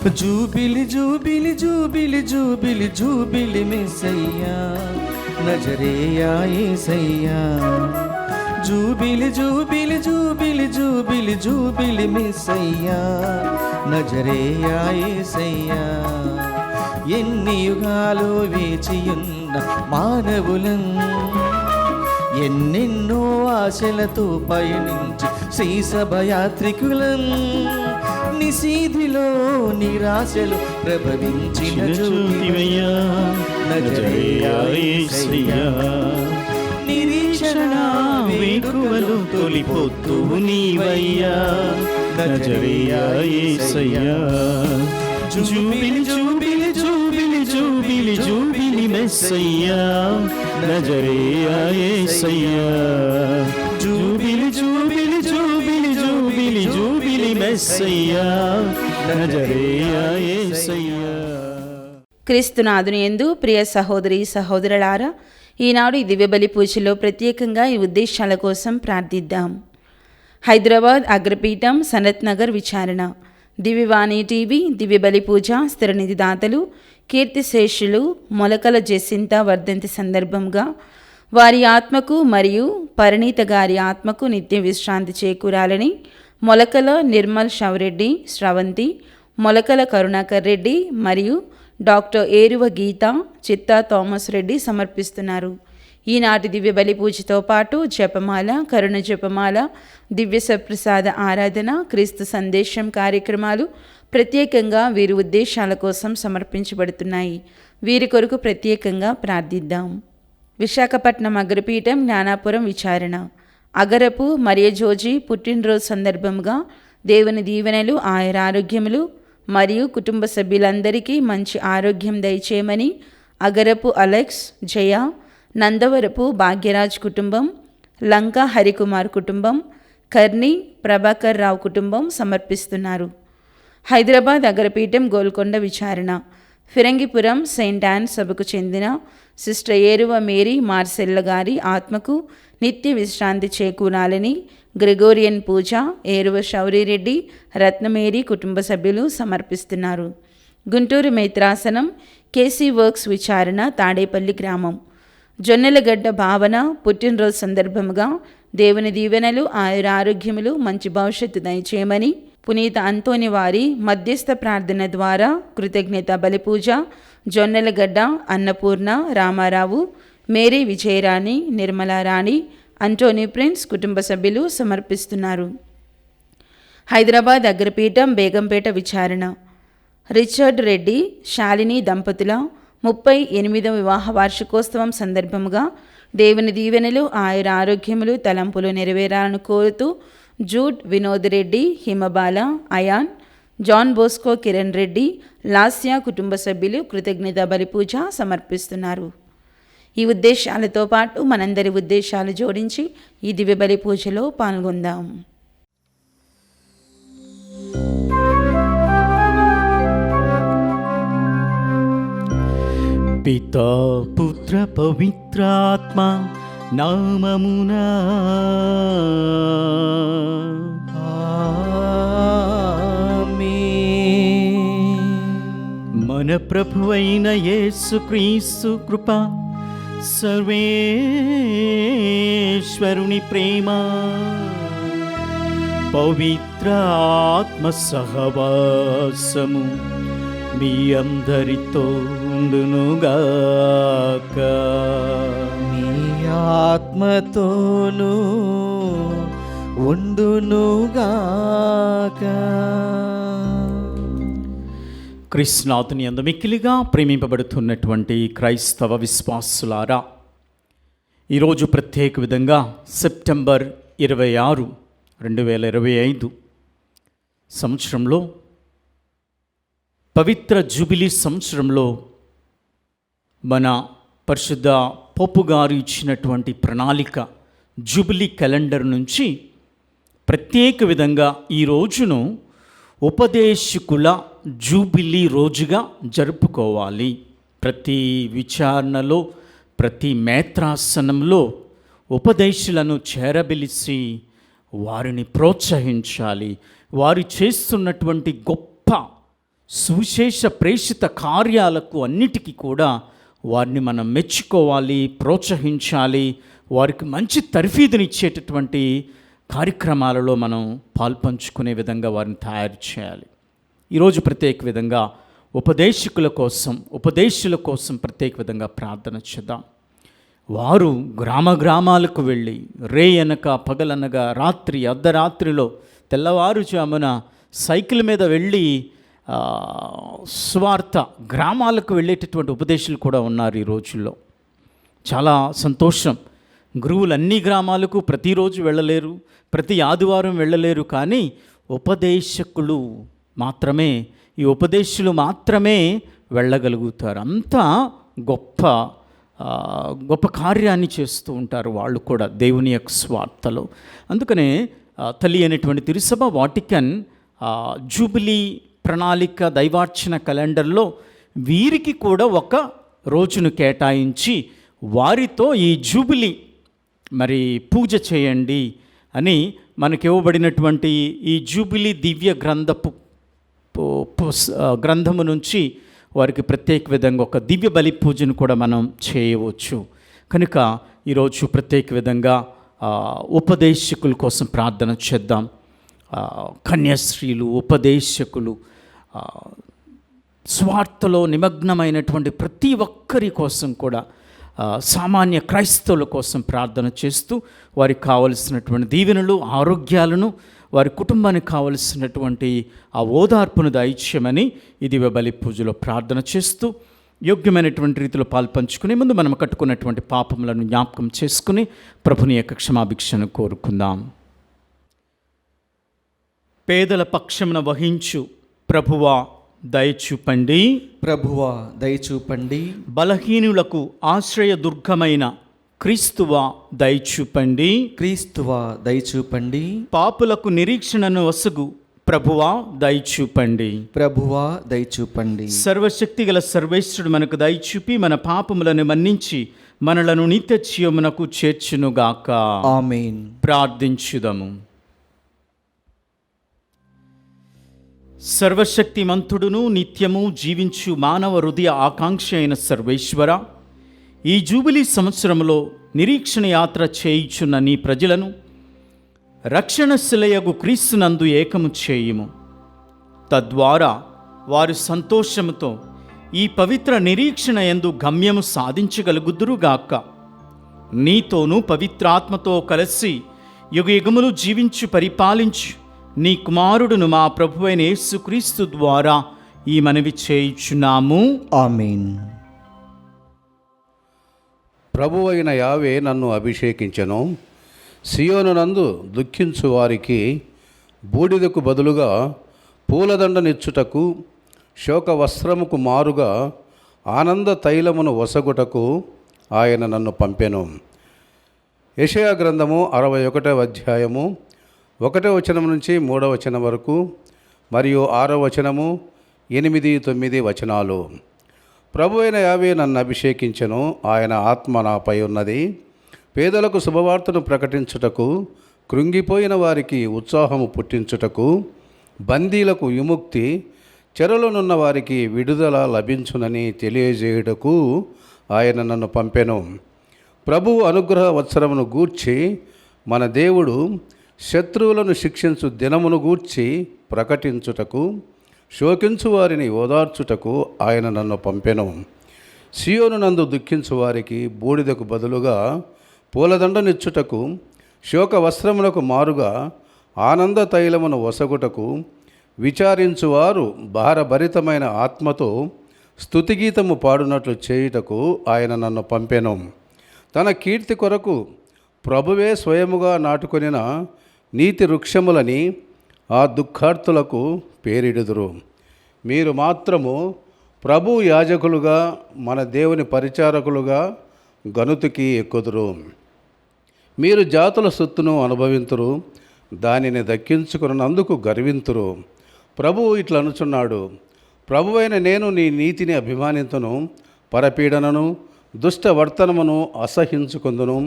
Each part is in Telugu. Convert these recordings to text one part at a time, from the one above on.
జూబిలి జూబిలి జూబిలి జూబిలి జూబిలి మెస్సయ్యా నజరేయా యేసయ్యా. జూబిలి జూబిలి జూబిలి జూబిలి జూబిలి మెస్సయ్యా నజరేయా యేసయ్యా. ఎన్ని యుగాలు వేచియున్న మానవులం, ఎన్నెన్నో ఆశలతో పయనించి శ్రీసభయాత్రికులం, నిశీధిలో నిరాశలు ప్రభవించిన జ్యోతివయ్యా నజరేయా యేసయ్యా. నిరీక్షణ వేకువలు తొలిపొద్దు నీవయ్యా నజరేయా యేసయ్యా. జూబిలి జూబిలి జూబిలి జూబిలి జూబిలి మెస్సయ్యా నజరేయా యేసయ్యా. జూబిలి జూబిలి జూబిలి జూబిలి జూబిలి మెస్సయ్యా నజరేయా యేసయ్యా. క్రీస్తునాథుని యందు ప్రియ సహోదరి సహోదరులారా, ఈనాడు ఈ దివ్యబలి పూజలో ప్రత్యేకంగా ఈ ఉద్దేశాల కోసం ప్రార్థిద్దాం. హైదరాబాద్ అగ్రపీఠం సనత్ నగర్ విచారణ, దివ్యవాణి టీవీ దివ్యబలి పూజ స్థిరనిధి దాతలు కీర్తిశేషులు మొలకల జెసింత వర్ధంతి సందర్భంగా వారి ఆత్మకు మరియు పరిణీత గారి ఆత్మకు నిత్య విశ్రాంతి చేకూరాలని మొలకల నిర్మల్ షవరెడ్డి, స్రవంతి, మొలకల కరుణాకర్ రెడ్డి మరియు డాక్టర్ ఏరువ గీత, చిత్తా థామస్ రెడ్డి సమర్పిస్తున్నారు. ఈనాటి దివ్య బలి పూజతో పాటు జపమాల, కరుణ జపమాల, దివ్య సప్రసాద ఆరాధన, క్రీస్తు సందేశం కార్యక్రమాలు ప్రత్యేకంగా వీరి ఉద్దేశాల కోసం సమర్పించబడుతున్నాయి. వీరి కొరకు ప్రత్యేకంగా ప్రార్థిద్దాం. విశాఖపట్నం అగ్రపీఠం జ్ఞానాపురం విచారణ, అగరపు మరియజోజి పుట్టినరోజు సందర్భంగా దేవుని దీవెనలు, ఆయురారోగ్యములు మరియు కుటుంబ సభ్యులందరికీ మంచి ఆరోగ్యం దయచేయమని అగరపు అలెక్స్, జయ, నందవరపు భాగ్యరాజ్ కుటుంబం, లంకా హరికుమార్ కుటుంబం, కర్ని ప్రభాకర్ రావు కుటుంబం సమర్పిస్తున్నారు. హైదరాబాద్ అగ్రపీఠం గోల్కొండ విచారణ, ఫిరంగిపురం సెయింట్ యాన్ సభకు చెందిన సిస్టర్ ఏరువ మేరీ మార్సెల్ల గారి ఆత్మకు నిత్య విశ్రాంతి చేకూరాలని గ్రెగోరియన్ పూజ, ఏరువ శౌరిరెడ్డి, రత్నమేరీ కుటుంబ సభ్యులు సమర్పిస్తున్నారు. గుంటూరు మేత్రాసనం కేసీ వర్క్స్ విచారణ, తాడేపల్లి గ్రామం, జొన్నెలగడ్డ భావన పుట్టినరోజు సందర్భంగా దేవుని దీవెనలు, ఆయురారోగ్యములు, మంచి భవిష్యత్తు దయచేయమని పునీత అంతోని వారి మధ్యస్థ ప్రార్థన ద్వారా కృతజ్ఞత బలిపూజ Jonnalagadda Annapurna, Ramarao, Mary Vijayarani, Nirmalarani, Antony Prince కుటుంబ సభ్యులు సమర్పిస్తున్నారు. హైదరాబాద్ అగ్రపీఠం బేగంపేట విచారణ, రిచర్డ్ రెడ్డి, శాలిని దంపతుల 38వ వివాహ వార్షికోత్సవం సందర్భముగా దేవుని దీవెనలు, ఆయుర ఆరోగ్యములు, తలంపులు నెరవేరాలను కోరుతూ Jude Vinod Reddy, Himabala, Ayaan, John Bosco, Kiran Reddy, Lasya కుటుంబ సభ్యులు కృతజ్ఞత బలిపూజ సమర్పిస్తున్నారు. ఈ ఉద్దేశాలతో పాటు మనందరి ఉద్దేశాలు జోడించి ఈ దివ్య బలి పూజలో పాల్గొందాం. పితా పుత్ర పవిత్రాత్మ నామమునా మన ప్రభువైన యేసుక్రీస్తు కృప, సర్వేశ్వరుని ప్రేమ, పవిత్ర ఆత్మ సహవాసము మీ అందరితో ఉండునుగాక. మీ ఆత్మతోనూ ఉండునుగాక. క్రీస్తునాథుని యందు మిక్కిలిగా ప్రేమింపబడుతున్నటువంటి క్రైస్తవ విశ్వాసులారా, ఈరోజు ప్రత్యేక విధంగా సెప్టెంబర్ 26, 2025 సంవత్సరంలో పవిత్ర జూబిలీ సంవత్సరంలో మన పరిశుద్ధ పోపు గారు ఇచ్చినటువంటి ప్రణాళిక జూబిలీ క్యాలెండర్ నుంచి ప్రత్యేక విధంగా ఈ రోజును ఉపదేశకుల జూబిలీ రోజుగా జరుపుకోవాలి. ప్రతి విచారణలో, ప్రతి మేత్రాసనంలో ఉపదేశులను చేరబిలిసి వారిని ప్రోత్సహించాలి. వారు చేస్తున్నటువంటి గొప్ప సువిశేష ప్రేషిత కార్యాలకు అన్నిటికీ కూడా వారిని మనం మెచ్చుకోవాలి, ప్రోత్సహించాలి. వారికి మంచి తర్ఫీదునిచ్చేటటువంటి కార్యక్రమాలలో మనం పాల్పంచుకునే విధంగా వారిని తయారు చేయాలి. ఈరోజు ప్రత్యేక విధంగా ఉపదేశుల కోసం ప్రత్యేక విధంగా ప్రార్థన చేద్దాం. వారు గ్రామాలకు వెళ్ళి రేయనక పగలనగా రాత్రి అర్ధరాత్రిలో తెల్లవారుజామున సైకిల్ మీద వెళ్ళి స్వార్థ గ్రామాలకు వెళ్ళేటటువంటి ఉపదేశులు కూడా ఉన్నారు ఈ రోజుల్లో. చాలా సంతోషం. గురువులు అన్ని గ్రామాలకు ప్రతిరోజు వెళ్ళలేరు, ప్రతి ఆదివారం వెళ్ళలేరు. కానీ ఈ ఉపదేశులు మాత్రమే వెళ్ళగలుగుతారు. అంతా గొప్ప కార్యాన్ని చేస్తూ ఉంటారు వాళ్ళు కూడా దేవుని యొక్క స్వార్థలో. అందుకనే తల్లి అయినటువంటి తిరుసభ వాటికన్ జూబిలీ ప్రణాళిక దైవార్చన క్యాలెండర్లో వీరికి కూడా ఒక రోజును కేటాయించి వారితో ఈ జూబిలీ పూజ చేయండి అని మనకి ఇవ్వబడినటువంటి ఈ జూబిలీ దివ్య గ్రంథము నుంచి వారికి ప్రత్యేక విధంగా ఒక దివ్య బలి పూజను కూడా మనం చేయవచ్చు. కనుక ఈరోజు ప్రత్యేక విధంగా ఉపదేశకుల కోసం ప్రార్థన చేద్దాం. కన్యాశ్రీలు, ఉపదేశకులు, స్వార్థలో నిమగ్నమైనటువంటి ప్రతి ఒక్కరి కోసం కూడా సామాన్య క్రైస్తవుల కోసం ప్రార్థన చేస్తూ వారికి కావలసినటువంటి దీవెనలు, ఆరోగ్యాలను, వారి కుటుంబానికి కావలసినటువంటి ఆ ఓదార్పును దయచేయమని ఇది బలి పూజలో ప్రార్థన చేస్తూ యోగ్యమైనటువంటి రీతిలో పాల్పంచుకునే ముందు మనం కట్టుకున్నటువంటి పాపములను జ్ఞాపకం చేసుకుని ప్రభుని యొక్క క్షమాభిక్షను కోరుకుందాం. పేదల పక్షమున వహించు ప్రభువా దయచూపండి. ప్రభువా దయచూపండి. బలహీనులకు ఆశ్రయదుర్గమైన క్రీస్తువా దయచూపండి. క్రీస్తువా దయచూపండి. పాపులకు నిరీక్షణను వసగు ప్రభువా దయచూపండి. ప్రభువా దయచూపండి. సర్వశక్తి గల సర్వేశ్వరుడు మనకు దయచూపి మన పాపములను మన్నించి మనలను నిత్య జీవమునకు చేర్చునుగాక. ఆమేన్. ప్రార్థించుదము. సర్వశక్తిమంతుడును నిత్యము జీవించు మానవ హృదయ ఆకాంక్ష అయిన సర్వేశ్వర, ఈ జూబిలీ సంవత్సరంలో నిరీక్షణ యాత్ర చేయుచున్న నీ ప్రజలను రక్షణ శిలయగు క్రీస్తునందు ఏకము చేయుము. తద్వారా వారు సంతోషముతో ఈ పవిత్ర నిరీక్షణ యందు గమ్యము సాధించగలుగుదురుగాక. నీతోనూ పవిత్రాత్మతో కలిసి యుగయుగములు జీవించు పరిపాలించు నీ కుమారుడును మా ప్రభువైన యేసుక్రీస్తు ద్వారా ఈ మనవి చేయుచున్నాము. ఆమేన్. ప్రభువైన యావే నన్ను అభిషేకించెను. సియోనునందు దుఃఖించు వారికి బూడిదకు బదులుగా పూలదండనిచ్చుటకు, శోక వస్త్రముకు మారుగా ఆనంద తైలమును వసగుటకు ఆయన నన్ను పంపెను. యెషయా గ్రంథము 61వ అధ్యాయము 1వ వచనం నుంచి 3వ వచనం వరకు మరియు 6వ వచనము 8, 9 వచనాలు. ప్రభువైన యావే నన్ను అభిషేకించెను. ఆయన ఆత్మ నాపై ఉన్నది. పేదలకు శుభవార్తను ప్రకటించుటకు, కృంగిపోయిన వారికి ఉత్సాహము పుట్టించుటకు, బందీలకు విముక్తి, చెరలోనున్న వారికి విడుదల లభించునని తెలియజేయుటకు ఆయన నన్ను పంపెను. ప్రభువు అనుగ్రహ వత్సరమును గూర్చి, మన దేవుడు శత్రువులను శిక్షించు దినమును గూర్చి ప్రకటించుటకు, శోకించు వారిని ఓదార్చుటకు ఆయన నన్ను పంపెను. సియోనునందు దుఃఖించు వారికి బూడిదకు బదులుగా పూలదండనిచ్చుటకు, శోక వస్త్రములకు మారుగా ఆనంద తైలమును వసగుటకు, విచారించువారు భారభరితమైన ఆత్మతో స్తుతిగీతము పాడునట్లు చేయుటకు ఆయన నన్ను పంపెను. తన కీర్తి కొరకు ప్రభువే స్వయముగా నాటుకొనిన నీతి వృక్షములని ఆ దుఃఖార్తులకు పేరిడుదురు. మీరు మాత్రము ప్రభు యాజకులుగా, మన దేవుని పరిచారకులుగా గనుతికి ఎక్కుదురు. మీరు జాతుల సొత్తును అనుభవింతురు, దానిని దక్కించుకున్నందుకు గర్వింతురు. ప్రభువు ఇట్లనుచున్నాడు, ప్రభువైన నేను నీ నీతిని అభిమానింతును, పరపీడనను దుష్ట వర్తనమును అసహించుకుందును.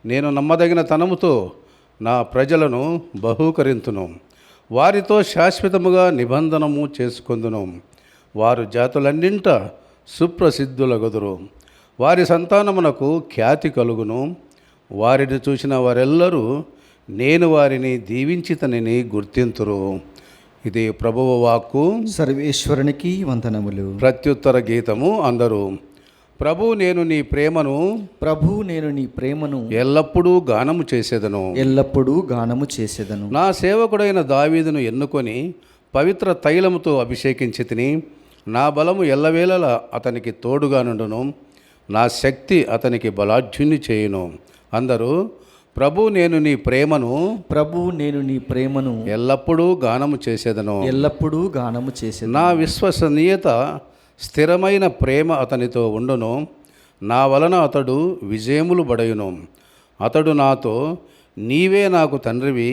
నేను నమ్మదగిన తనముతో నా ప్రజలను బహూకరింతును, వారితో శాశ్వతముగా నిబంధనము చేసుకొందును. వారు జాతులన్నింట సుప్రసిద్ధులగుదురు. వారి సంతానమునకు ఖ్యాతి కలుగును. వారిని చూసిన వారెల్లరూ నేను వారిని దీవించితనని గుర్తింతురు. ఇది ప్రభువు వాక్కు. సర్వేశ్వరునికి వందనములు. ప్రత్యుత్తర గీతము. అందరూ ప్రభు నేను నీ ప్రేమను నేను నీ ప్రేమను ఎల్లప్పుడూ గానము చేసేదను. ఎల్లప్పుడూ గానము చేసేదను. నా సేవకుడైన దావీదును ఎన్నుకొని పవిత్ర తైలముతో అభిషేకించి తిని, నా బలము ఎల్లవేళలా అతనికి తోడుగా నుండును. నా శక్తి అతనికి బలాఢ్యుని చేయును. అందరూ ప్రభు నేను నీ ప్రేమను ఎల్లప్పుడూ గానము చేసేదను. ఎల్లప్పుడూ గానము చేసేదను. నా విశ్వసనీయత స్థిరమైన ప్రేమ అతనితో ఉండును. నా వలన అతడు విజయములు బడయును. అతడు నాతో నీవే నాకు తండ్రివి,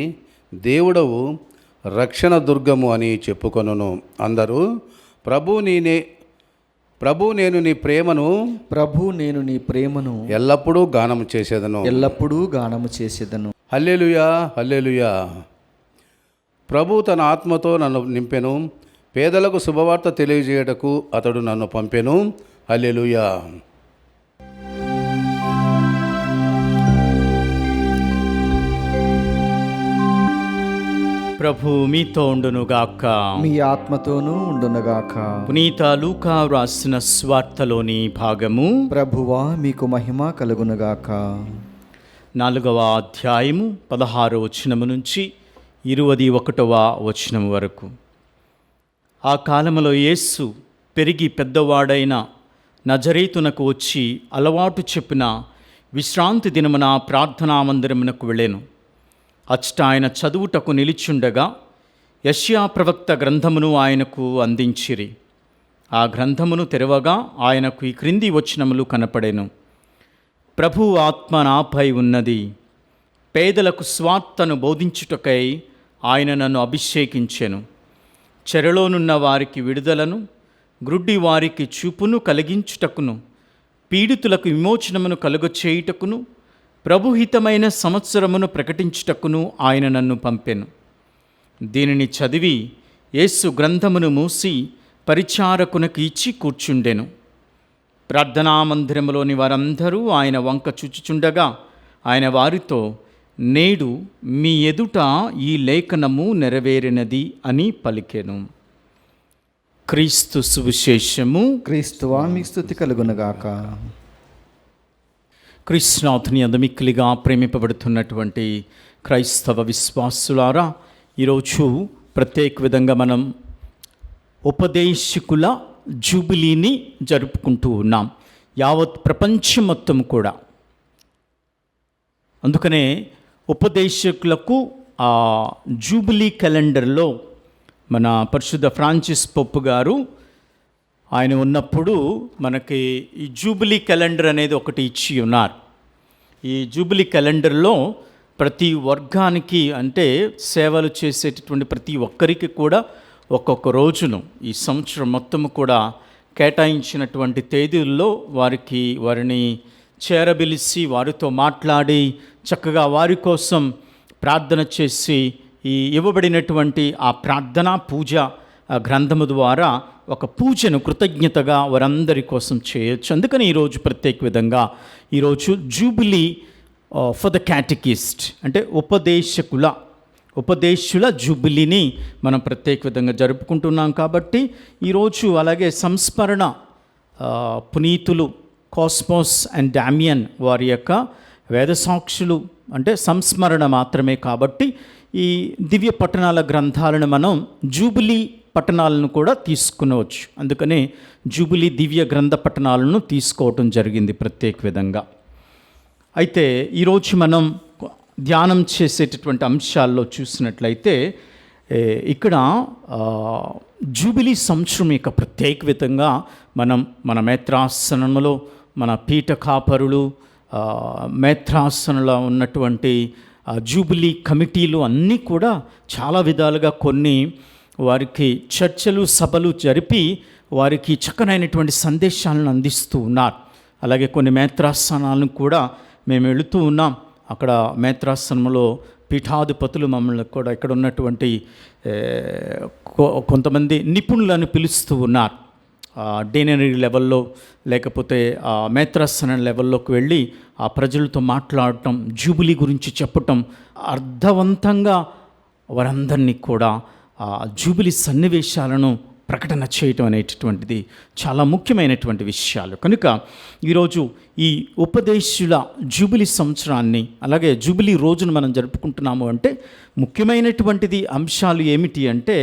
దేవుడవు, రక్షణ దుర్గము అని చెప్పుకొనును. అందరూ ప్రభు నేను నీ ప్రేమను ఎల్లప్పుడూ గానము చేసేదను. ఎల్లప్పుడూ గానము చేసేదను. హల్లెలూయా, హల్లెలూయా. ప్రభు తన ఆత్మతో నన్ను నింపెను. పేదలకు శుభవార్త తెలియజేయటకు అతడు నన్ను పంపెను. హల్లెలూయా. ప్రభు మీతో ఉండునుగాక. మీ ఆత్మతోనూ ఉండునుగాక. పునీత లూకా వ్రాసిన స్వార్థలోని భాగము. ప్రభువా మీకు మహిమ కలుగునుగాక. 4వ అధ్యాయము 16వ వచనము నుంచి 21వ వచనం వరకు. ఆ కాలములో యేసు పెరిగి పెద్దవాడైన నజరేతునకు వచ్చి అలవాటు చెప్పిన విశ్రాంతి దినమున ప్రార్థనా మందిరమునకు వెళ్ళెను. అచ్చట ఆయన చదువుటకు నిలిచుండగా యెషయా ప్రవక్త గ్రంథమును ఆయనకు అందించిరి. ఆ గ్రంథమును తెరవగా ఆయనకు ఈ క్రింది వచనములు కనపడెను. ప్రభు ఆత్మ నాపై ఉన్నది, పేదలకు స్వార్థను బోధించుటకై ఆయన నన్ను అభిషేకించెను. చెరలోనున్న వారికి విడుదలను, గ్రుడ్డి వారికి చూపును కలిగించుటకును, పీడితులకు విమోచనమును కలుగచేయుటకును, ప్రభుహితమైన సంవత్సరమును ప్రకటించుటకును ఆయన నన్ను పంపెను. దీనిని చదివి యేసు గ్రంథమును మూసి పరిచారకునకు ఇచ్చి కూర్చుండెను. ప్రార్థనా మందిరములోని వారందరూ ఆయన వంక చూచుచుండగా ఆయన వారితో, నేడు మీ ఎదుట ఈ లేఖనము నెరవేరినది అని పలికెను. క్రీస్తు సువిశేషము. క్రీస్తువా మీకు స్తుతి కలుగునుగాక. క్రీస్తునాథుని అందు మిక్కిలిగా ప్రేమింపబడుతున్నటువంటి క్రైస్తవ విశ్వాసులారా, ఈరోజు ప్రత్యేక విధంగా మనం ఉపదేశకుల జూబిలీని జరుపుకుంటూ ఉన్నాం, యావత్ ప్రపంచం మొత్తం కూడా. అందుకనే ఉపదేశకులకు ఆ జూబిలీ క్యాలెండర్లో మన పరిశుద్ధ ఫ్రాన్సిస్ పొప్పు గారు ఆయన ఉన్నప్పుడు మనకి ఈ జూబిలీ క్యాలెండర్ అనేది ఒకటి ఇచ్చి ఉన్నారు. ఈ జూబిలీ క్యాలెండర్లో ప్రతి వర్గానికి, అంటే సేవలు చేసేటటువంటి ప్రతి ఒక్కరికి కూడా ఒక్కొక్క రోజును ఈ సంవత్సరం మొత్తము కూడా కేటాయించినటువంటి తేదీల్లో వారిని చేరబిలిసి వారితో మాట్లాడి చక్కగా వారి కోసం ప్రార్థన చేసి ఈ ఇవ్వబడినటువంటి ఆ ప్రార్థనా పూజ గ్రంథము ద్వారా ఒక పూజను కృతజ్ఞతగా వారందరి కోసం చేయొచ్చు. అందుకని ఈరోజు ప్రత్యేక విధంగా ఈరోజు జూబిలీ ఫర్ ద క్యాటకిస్ట్, అంటే ఉపదేశుల జూబిలీని మనం ప్రత్యేక విధంగా జరుపుకుంటున్నాం. కాబట్టి ఈరోజు అలాగే సంస్మరణ పునీతులు కాస్మోస్ అండ్ డామియన్ వారి యొక్క వేద సాక్షులు, అంటే సంస్మరణ మాత్రమే. కాబట్టి ఈ దివ్య పట్టణాల గ్రంథాలను మనం జూబిలీ పట్టణాలను కూడా తీసుకునవచ్చు. అందుకనే జూబిలీ దివ్య గ్రంథ పట్టణాలను తీసుకోవటం జరిగింది ప్రత్యేక విధంగా. అయితే ఈరోజు మనం ధ్యానం చేసేటటువంటి అంశాల్లో చూసినట్లయితే ఇక్కడ జూబిలీ సంవత్సరం యొక్క ప్రత్యేక విధంగా మన మేత్రాసనంలో మన పీఠ కాపరులు, మేత్రాసనంలో ఉన్నటువంటి జూబిలీ కమిటీలు అన్నీ కూడా చాలా విధాలుగా కొన్ని వారికి చర్చలు సభలు జరిపి వారికి చక్కనైనటువంటి సందేశాలను అందిస్తూ ఉన్నారు. అలాగే కొన్ని మేత్రాసనాలను కూడా మేము వెళుతూ ఉన్నాం. అక్కడ మేత్రాసనంలో పీఠాధిపతులు మమ్మల్ని కూడా ఇక్కడ ఉన్నటువంటి కొంతమంది నిపుణులను పిలుస్తూ ఉన్నారు. డీనరీ లెవెల్లో లేకపోతే మేత్రాసన లెవెల్లోకి వెళ్ళి ఆ ప్రజలతో మాట్లాడటం, జూబిలీ గురించి చెప్పటం, అర్థవంతంగా వారందరినీ కూడా జూబిలీ సన్నివేశాలను ప్రకటన చేయటం అనేటటువంటిది చాలా ముఖ్యమైనటువంటి విషయాలు. కనుక ఈరోజు ఈ ఉపదేశుల జూబిలీ సంవత్సరాన్ని, అలాగే జూబిలీ రోజును మనం జరుపుకుంటున్నాము అంటే ముఖ్యమైనటువంటిది అంశాలు ఏమిటి అంటే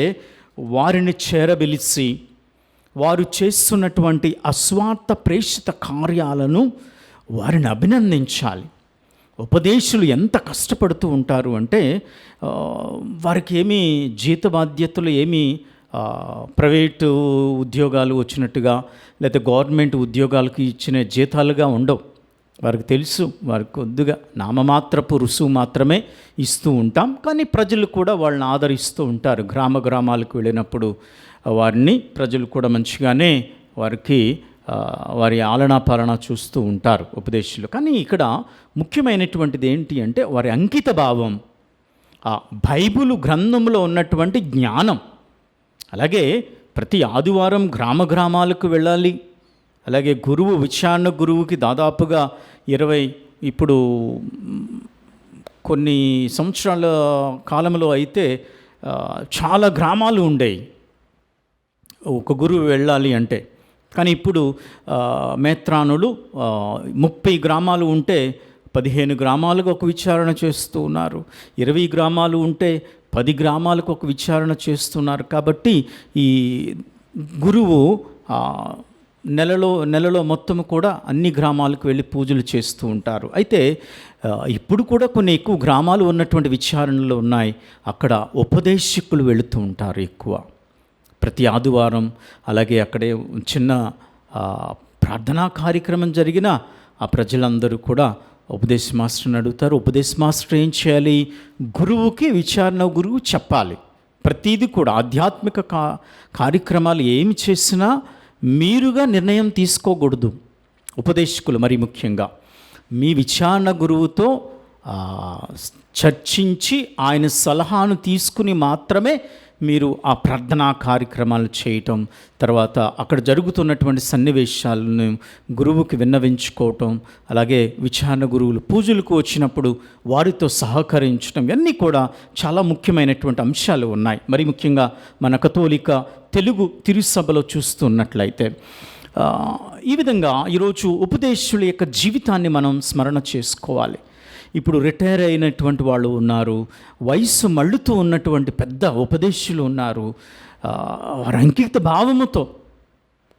వారిని చేరబిలిసి వారు చేస్తున్నటువంటి అస్వార్థ ప్రేషిత కార్యాలను వారిని అభినందించాలి. ఉపదేశులు ఎంత కష్టపడుతూ ఉంటారు అంటే వారికి ఏమీ జీత బాధ్యతలు ఏమీ ప్రైవేటు ఉద్యోగాలు వచ్చినట్టుగా లేదా గవర్నమెంట్ ఉద్యోగాలకు ఇచ్చిన జీతాలుగా ఉండవు. వారికి తెలుసు, వారికి కొద్దిగా నామమాత్రపు రుసుము మాత్రమే ఇస్తూ ఉంటాం. కానీ ప్రజలు కూడా వాళ్ళని ఆదరిస్తూ ఉంటారు. గ్రామాలకు వెళ్ళినప్పుడు వారిని ప్రజలు కూడా మంచిగానే వారికి వారి ఆలనా పాలన చూస్తూ ఉంటారు ఉపదేశులు. కానీ ఇక్కడ ముఖ్యమైనటువంటిది ఏంటి అంటే వారి అంకిత భావం, ఆ బైబిలు గ్రంథంలో ఉన్నటువంటి జ్ఞానం. అలాగే ప్రతి ఆదివారం గ్రామాలకు వెళ్ళాలి. అలాగే విచారణ గురువుకి దాదాపుగా 20 ఇప్పుడు కొన్ని సంవత్సరాల కాలంలో అయితే చాలా గ్రామాలు ఉండేవి ఒక గురువు వెళ్ళాలి అంటే. కానీ ఇప్పుడు మేత్రానులు 30 గ్రామాలు ఉంటే 15 గ్రామాలకు ఒక విచారణ చేస్తూ ఉన్నారు. 20 గ్రామాలు ఉంటే 10 గ్రామాలకు ఒక విచారణ చేస్తున్నారు. కాబట్టి ఈ గురువు నెలలో మొత్తం కూడా అన్ని గ్రామాలకు వెళ్ళి పూజలు చేస్తూ ఉంటారు. అయితే ఇప్పుడు కూడా కొన్ని ఎక్కువ గ్రామాలు ఉన్నటువంటి విచారణలు ఉన్నాయి. అక్కడ ఉపదేశకులు వెళుతూ ఉంటారు ఎక్కువ ప్రతి ఆదివారం. అలాగే అక్కడే చిన్న ప్రార్థనా కార్యక్రమం జరిగిన ఆ ప్రజలందరూ కూడా ఉపదేశ మాస్టర్ని అడుగుతారు. ఉపదేశ మాస్టర్ ఏం చేయాలి? గురువుకి విచారణ గురువు చెప్పాలి. ప్రతిదీ కూడా ఆధ్యాత్మిక కార్యక్రమాలు ఏమి చేసినా మీరుగా నిర్ణయం తీసుకోకూడదు. ఉపదేశకులు మరి ముఖ్యంగా మీ విచారణ గురువుతో చర్చించి ఆయన సలహాను తీసుకుని మాత్రమే మీరు ఆ ప్రార్థనా కార్యక్రమాలు చేయటం, తర్వాత అక్కడ జరుగుతున్నటువంటి సన్నివేశాలను గురువుకి విన్నవించుకోవటం, అలాగే విచారణ గురువులు పూజలకు వచ్చినప్పుడు వారితో సహకరించడం, ఇవన్నీ కూడా చాలా ముఖ్యమైనటువంటి అంశాలు ఉన్నాయి. మరి ముఖ్యంగా మన కథోలిక తెలుగు తిరుసభలో చూస్తున్నట్లయితే ఈ విధంగా ఈరోజు ఉపదేశుల యొక్క జీవితాన్ని మనం స్మరణ చేసుకోవాలి. ఇప్పుడు రిటైర్ అయినటువంటి వాళ్ళు ఉన్నారు, వయసు మళ్ళుతూ ఉన్నటువంటి పెద్ద ఉపదేశులు ఉన్నారు. వారి అంకిత భావముతో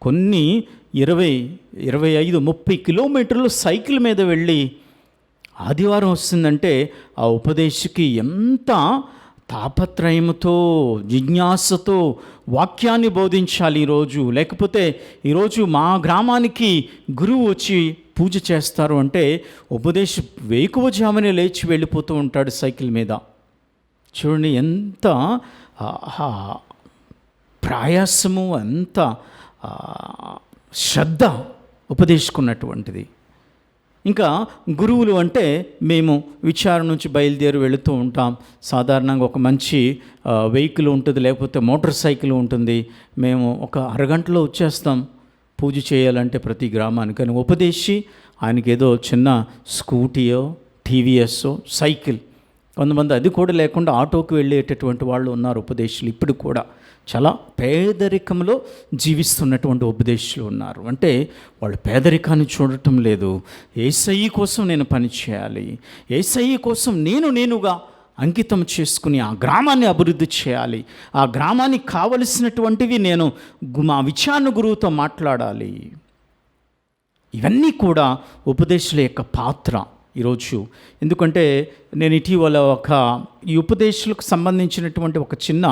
కొన్ని 20, 25, 30 కిలోమీటర్లు సైకిల్ మీద వెళ్ళి ఆదివారం వస్తుందంటే ఆ ఉపదేశికి ఎంత తాపత్రయముతో జిజ్ఞాసతో వాక్యాన్ని బోధించాలి ఈరోజు. లేకపోతే ఈరోజు మా గ్రామానికి గురువు వచ్చి పూజ చేస్తారు అంటే ఉపదేశం వేకువజామునే లేచి వెళ్ళిపోతూ ఉంటాడు సైకిల్ మీద. చూడండి ఎంత ప్రయాసము, ఎంత శ్రద్ధ ఉపదేశకున్నటువంటిది. ఇంకా గురువులు అంటే మేము విచారణ నుంచి బయలుదేరి వెళుతూ ఉంటాం. సాధారణంగా ఒక మంచి వెహికల్ ఉంటుంది, లేకపోతే మోటార్ సైకిల్ ఉంటుంది. మేము ఒక అరగంటలో వచ్చేస్తాం పూజ చేయాలంటే ప్రతి గ్రామానికి. కానీ ఉపదేశి ఆయనకి ఏదో చిన్న స్కూటీయో టీవీఎస్ఓ సైకిల్, కొంతమంది అది కూడా లేకుండా ఆటోకి వెళ్ళేటటువంటి వాళ్ళు ఉన్నారు ఉపదేశులు. ఇప్పుడు కూడా చాలా పేదరికంలో జీవిస్తున్నటువంటి ఉపదేశులు ఉన్నారు. అంటే వాళ్ళు పేదరికాన్ని చూడటం లేదు. యేసయ్య కోసం నేను పని చేయాలి, యేసయ్య కోసం నేనుగా అంకితం చేసుకుని ఆ గ్రామాన్ని అభివృద్ధి చేయాలి, ఆ గ్రామానికి కావలసినటువంటివి నేను మా విచారణ గురువుతో మాట్లాడాలి. ఇవన్నీ కూడా ఉపదేశుల యొక్క పాత్ర ఈరోజు. ఎందుకంటే నేను ఇటీవల ఈ ఉపదేశులకు సంబంధించినటువంటి ఒక చిన్న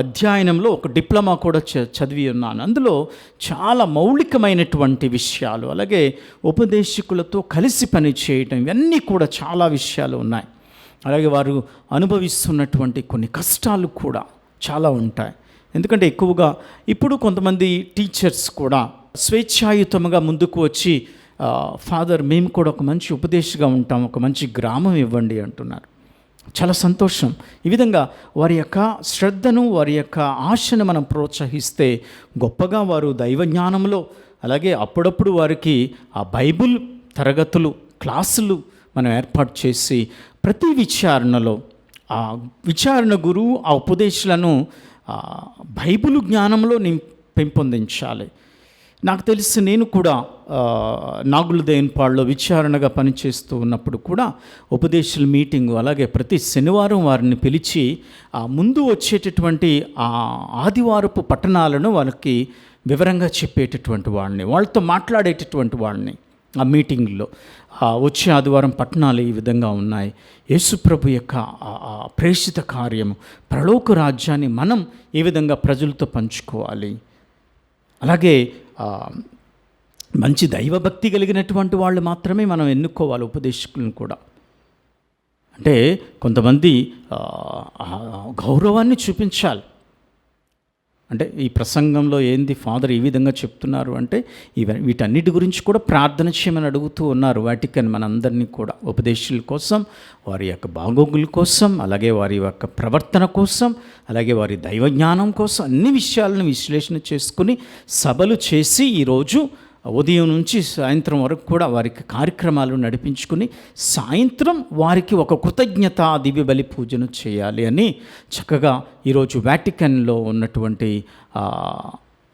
అధ్యయనంలో ఒక డిప్లొమా కూడా చదివి ఉన్నాను. అందులో చాలా మౌలికమైనటువంటి విషయాలు, అలాగే ఉపదేశకులతో కలిసి పని చేయటం, ఇవన్నీ కూడా చాలా విషయాలు ఉన్నాయి. అలాగే వారు అనుభవిస్తున్నటువంటి కొన్ని కష్టాలు కూడా చాలా ఉంటాయి. ఎందుకంటే ఎక్కువగా ఇప్పుడు కొంతమంది టీచర్స్ కూడా స్వేచ్ఛాయుతంగా ముందుకు వచ్చి ఫాదర్ మేము కూడా ఒక మంచి ఉపదేశిగా ఉంటాం, ఒక మంచి గ్రామం ఇవ్వండి అంటున్నారు. చాలా సంతోషం. ఈ విధంగా వారి యొక్క శ్రద్ధను, వారి యొక్క ఆశను మనం ప్రోత్సహిస్తే గొప్పగా వారు దైవ జ్ఞానంలో, అలాగే అప్పుడప్పుడు వారికి ఆ బైబిల్ తరగతులు, క్లాసులు మనం ఏర్పాటు చేసి ప్రతి విచారణలో ఆ విచారణ గురువు ఆ ఉపదేశాలను బైబిల్ జ్ఞానంలో పెంపొందించాలి. నాకు తెలిసి నేను కూడా నాగులదేన్పాడులో విచారణగా పనిచేస్తూ ఉన్నప్పుడు కూడా ఉపదేశాల మీటింగు, అలాగే ప్రతి శనివారం వారిని పిలిచి ముందు వచ్చేటటువంటి ఆ ఆదివారపు పట్టణాలను వాళ్ళకి వివరంగా చెప్పేటటువంటి వాళ్ళని, వాళ్ళతో మాట్లాడేటటువంటి వాళ్ళని ఆ మీటింగ్లో. వచ్చే ఆదివారం పట్టణాలు ఈ విధంగా ఉన్నాయి. యేసుప్రభు యొక్క ప్రేషిత కార్యము, పరలోక రాజ్యాన్ని మనం ఏ విధంగా ప్రజలతో పంచుకోవాలి. అలాగే మంచి దైవభక్తి కలిగినటువంటి వాళ్ళు మాత్రమే మనం ఎన్నుకోవాలి ఉపదేశకులను కూడా. అంటే కొంతమంది గౌరవాన్ని చూపించాలి. అంటే ఈ ప్రసంగంలో ఏంది ఫాదర్ ఈ విధంగా చెప్తున్నారు అంటే వీటన్నిటి గురించి కూడా ప్రార్థన చేయమని అడుగుతూ ఉన్నారు వాటికన్ మనందరినీ కూడా, ఉపదేశాల కోసం, వారి యొక్క బాగోగుల కోసం, అలాగే వారి యొక్క ప్రవర్తన కోసం, అలాగే వారి దైవజ్ఞానం కోసం అన్ని విషయాలను విశ్లేషణ చేసుకుని సభలు చేసి ఈరోజు ఉదయం నుంచి సాయంత్రం వరకు కూడా వారికి కార్యక్రమాలు నడిపించుకుని సాయంత్రం వారికి ఒక కృతజ్ఞత దివ్య బలి పూజను చేయాలి అని చక్కగా ఈరోజు వాటికన్లో ఉన్నటువంటి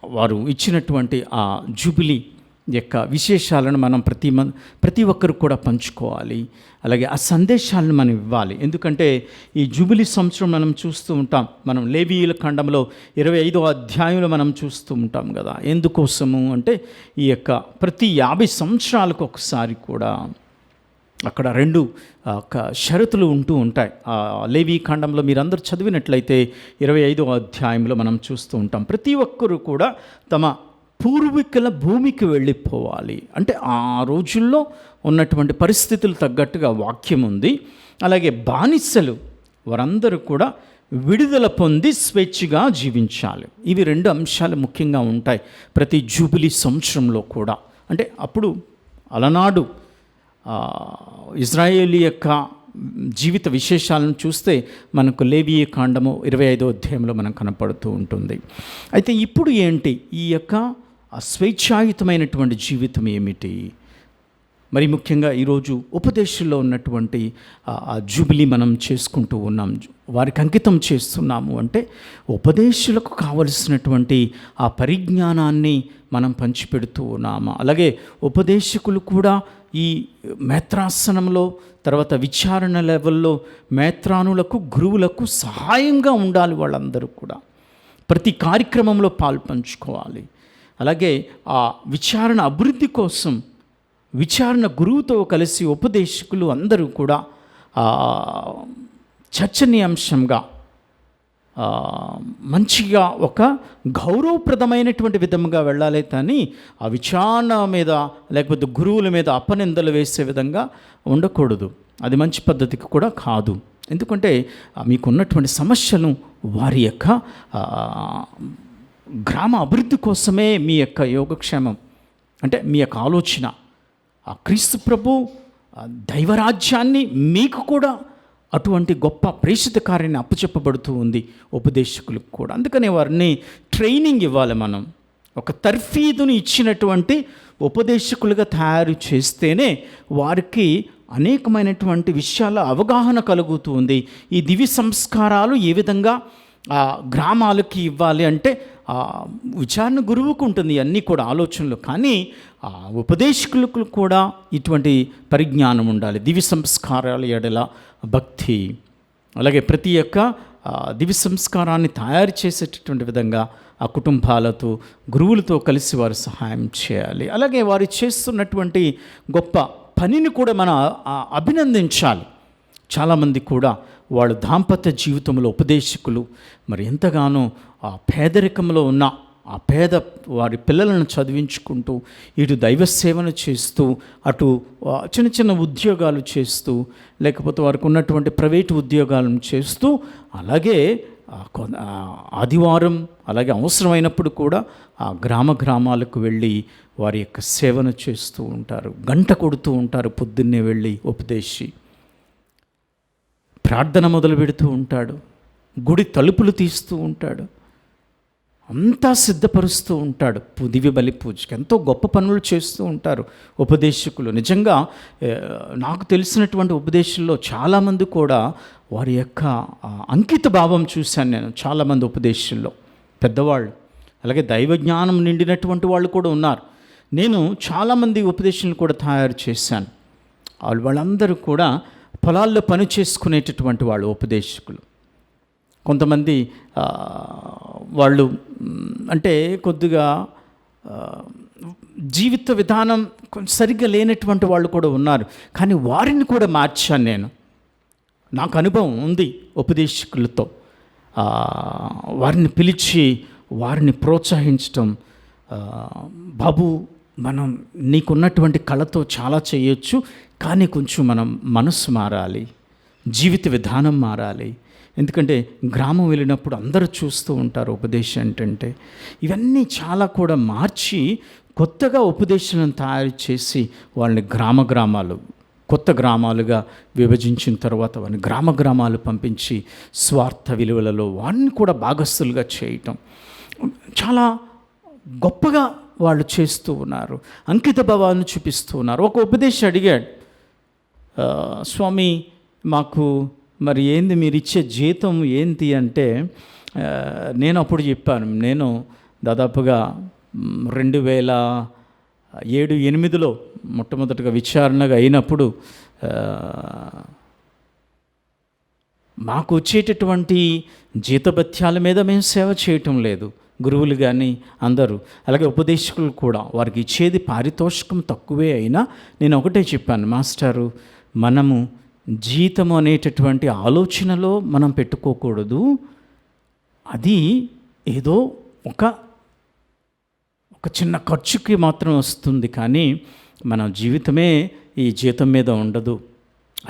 వారు ఇచ్చినటువంటి ఆ జూబిలీ యొక్క విశేషాలను మనం ప్రతి ఒక్కరు కూడా పంచుకోవాలి. అలాగే ఆ సందేశాలను మనం ఇవ్వాలి. ఎందుకంటే ఈ జూబిలీ సంవత్సరం మనం చూస్తూ ఉంటాం, మనం లేవీయుల ఖండంలో 25వ అధ్యాయంలో మనం చూస్తూ ఉంటాం కదా. ఎందుకోసము అంటే ఈ యొక్క ప్రతి 50 సంవత్సరాలకు ఒకసారి కూడా అక్కడ 2 షరతులు ఉంటూ ఉంటాయి. లేవీ ఖండంలో మీరందరూ చదివినట్లయితే 25వ అధ్యాయంలో మనం చూస్తూ ఉంటాం, ప్రతి ఒక్కరూ కూడా తమ పూర్వీకుల భూమికి వెళ్ళిపోవాలి. అంటే ఆ రోజుల్లో ఉన్నటువంటి పరిస్థితులు తగ్గట్టుగా వాక్యం ఉంది. అలాగే బానిసలు వారందరూ కూడా విడుదల పొంది స్వేచ్ఛగా జీవించాలి. ఇవి 2 అంశాలు ముఖ్యంగా ఉంటాయి ప్రతి జూబిలీ సంవత్సరంలో కూడా. అంటే అప్పుడు అలనాడు ఇజ్రాయేలీ యొక్క జీవిత విశేషాలను చూస్తే మనకు లేవీయ కాండము 25వ అధ్యాయంలో మనం కనపడుతూ ఉంటుంది. అయితే ఇప్పుడు ఏంటి ఈ యొక్క స్వేచ్ఛాయుతమైనటువంటి జీవితం ఏమిటి? మరి ముఖ్యంగా ఈరోజు ఉపదేశంలో ఉన్నటువంటి ఆ జూబిలీ మనం చేసుకుంటూ ఉన్నాం, వారికి అంకితం చేస్తున్నాము. అంటే ఉపదేశాలకు కావలసినటువంటి ఆ పరిజ్ఞానాన్ని మనం పంచిపెడుతూ ఉన్నాము. అలాగే ఉపదేశకులు కూడా ఈ మేత్రాసనంలో, తర్వాత విచారణ లెవెల్లో మేత్రానులకు, గురువులకు సహాయంగా ఉండాలి. వాళ్ళందరూ కూడా ప్రతి కార్యక్రమంలో పాల్పంచుకోవాలి. అలాగే ఆ విచారణ అభివృద్ధి కోసం విచారణ గురువుతో కలిసి ఉపదేశకులు అందరూ కూడా చర్చనీయాంశంగా మంచిగా ఒక గౌరవప్రదమైనటువంటి విధంగా వెళ్ళాలి. కానీ ఆ విచారణ మీద లేకపోతే గురువుల మీద అపనిందలు వేసే విధంగా ఉండకూడదు. అది మంచి పద్ధతికి కూడా కాదు. ఎందుకంటే మీకున్నటువంటి సమస్యలు వారి యొక్క గ్రామ అభివృద్ధి కోసమే మీ యొక్క యోగక్షేమం, అంటే మీ యొక్క ఆలోచన ఆ క్రీస్తు ప్రభు దైవరాజ్యాన్ని మీకు కూడా అటువంటి గొప్ప ప్రేషిత కార్యాన్ని అప్పచెప్పబడుతూ ఉంది ఉపదేశకులకు కూడా. అందుకనే వారిని ట్రైనింగ్ ఇవ్వాలి. మనం ఒక తర్ఫీదుని ఇచ్చినటువంటి ఉపదేశకులుగా తయారు చేస్తేనే వారికి అనేకమైనటువంటి విషయాల అవగాహన కలుగుతూ ఉంది. ఈ దివ్య సంస్కారాలు ఏ విధంగా గ్రామాలకి ఇవ్వాలి అంటే విచారణ గురువుకు ఉంటుంది అన్నీ కూడా ఆలోచనలు. కానీ ఉపదేశకులకు కూడా ఇటువంటి పరిజ్ఞానం ఉండాలి. దివ్య సంస్కారాల ఎడల భక్తి, అలాగే ప్రతి ఒక్క దివ్య సంస్కారాన్ని తయారు చేసేటటువంటి విధంగా ఆ కుటుంబాలతో, గురువులతో కలిసి వారు సహాయం చేయాలి. అలాగే వారు చేస్తున్నటువంటి గొప్ప పనిని కూడా మనం అభినందించాలి. చాలామంది కూడా వాళ్ళు దాంపత్య జీవితంలో ఉపదేశకులు మరి ఎంతగానో ఆ పేదరికంలో ఉన్న ఆ పేద వారి పిల్లలను చదివించుకుంటూ ఇటు దైవ సేవను చేస్తూ అటు చిన్న చిన్న ఉద్యోగాలు చేస్తూ లేకపోతే వారికి ఉన్నటువంటి ప్రైవేటు ఉద్యోగాలను చేస్తూ అలాగే ఆదివారం అలాగే అవసరమైనప్పుడు కూడా ఆ గ్రామాలకు వెళ్ళి వారి యొక్క సేవను చేస్తూ ఉంటారు. గంట కొడుతూ ఉంటారు పొద్దున్నే వెళ్ళి ఉపదేశి. ప్రార్థన మొదలు పెడుతూ ఉంటాడు, గుడి తలుపులు తీస్తూ ఉంటాడు, అంతా సిద్ధపరుస్తూ ఉంటాడు దివ్య బలి పూజకి. ఎంతో గొప్ప పనులు చేస్తూ ఉంటారు ఉపదేశకులు. నిజంగా నాకు తెలిసినటువంటి ఉపదేశంలో చాలామంది కూడా వారి యొక్క అంకిత భావం చూశాను నేను చాలామంది ఉపదేశంలో, పెద్దవాళ్ళు, అలాగే దైవ జ్ఞానం నిండినటువంటి వాళ్ళు కూడా ఉన్నారు. నేను చాలామంది ఉపదేశాలను కూడా తయారు చేశాను. వాళ్ళందరూ కూడా పొలాల్లో పని చేసుకునేటటువంటి వాళ్ళు ఉపదేశకులు. కొంతమంది వాళ్ళు అంటే కొద్దిగా జీవిత విధానం సరిగ్గా లేనటువంటి వాళ్ళు కూడా ఉన్నారు. కానీ వారిని కూడా మార్చాను నేను. నాకు అనుభవం ఉంది ఉపదేశకులతో. వారిని పిలిచి వారిని ప్రోత్సహించటం, బాబు మనం నీకున్నటువంటి కళతో చాలా చేయొచ్చు, కానీ కొంచెం మనం మనసు మారాలి, జీవిత విధానం మారాలి. ఎందుకంటే గ్రామం వెళ్ళినప్పుడు అందరూ చూస్తూ ఉంటారు ఉపదేశం ఏంటంటే. ఇవన్నీ చాలా కూడా మార్చి కొత్తగా ఉపదేశాలను తయారు చేసి వాళ్ళని గ్రామాలు కొత్త గ్రామాలుగా విభజించిన తర్వాత వారిని గ్రామాలు పంపించి స్వార్థ విలువలలో వారిని కూడా భాగస్థులుగా చేయటం చాలా గొప్పగా వాళ్ళు చేస్తూ ఉన్నారు. అంకిత భావాన్ని చూపిస్తూ ఉన్నారు. ఒక ఉపదేశం అడిగాడు, స్వామి మాకు మరి ఏంది మీరు ఇచ్చే జీతం ఏంటి అంటే, నేను అప్పుడు చెప్పాను, నేను దాదాపుగా 2007-8లో మొట్టమొదటిగా విచారణగా అయినప్పుడు మాకు వచ్చేటటువంటి జీతభత్యాల మీద మేము సేవ చేయటం లేదు, గురువులు కానీ అందరూ, అలాగే ఉపదేశకులు కూడా. వారికి ఇచ్చేది పారితోషికం తక్కువే అయినా నేను ఒకటే చెప్పాను, మాస్టారు మనము జీతం అనేటటువంటి ఆలోచనలో మనం పెట్టుకోకూడదు. అది ఏదో ఒక చిన్న ఖర్చుకి మాత్రం వస్తుంది, కానీ మన జీవితమే ఈ జీతం మీద ఉండదు.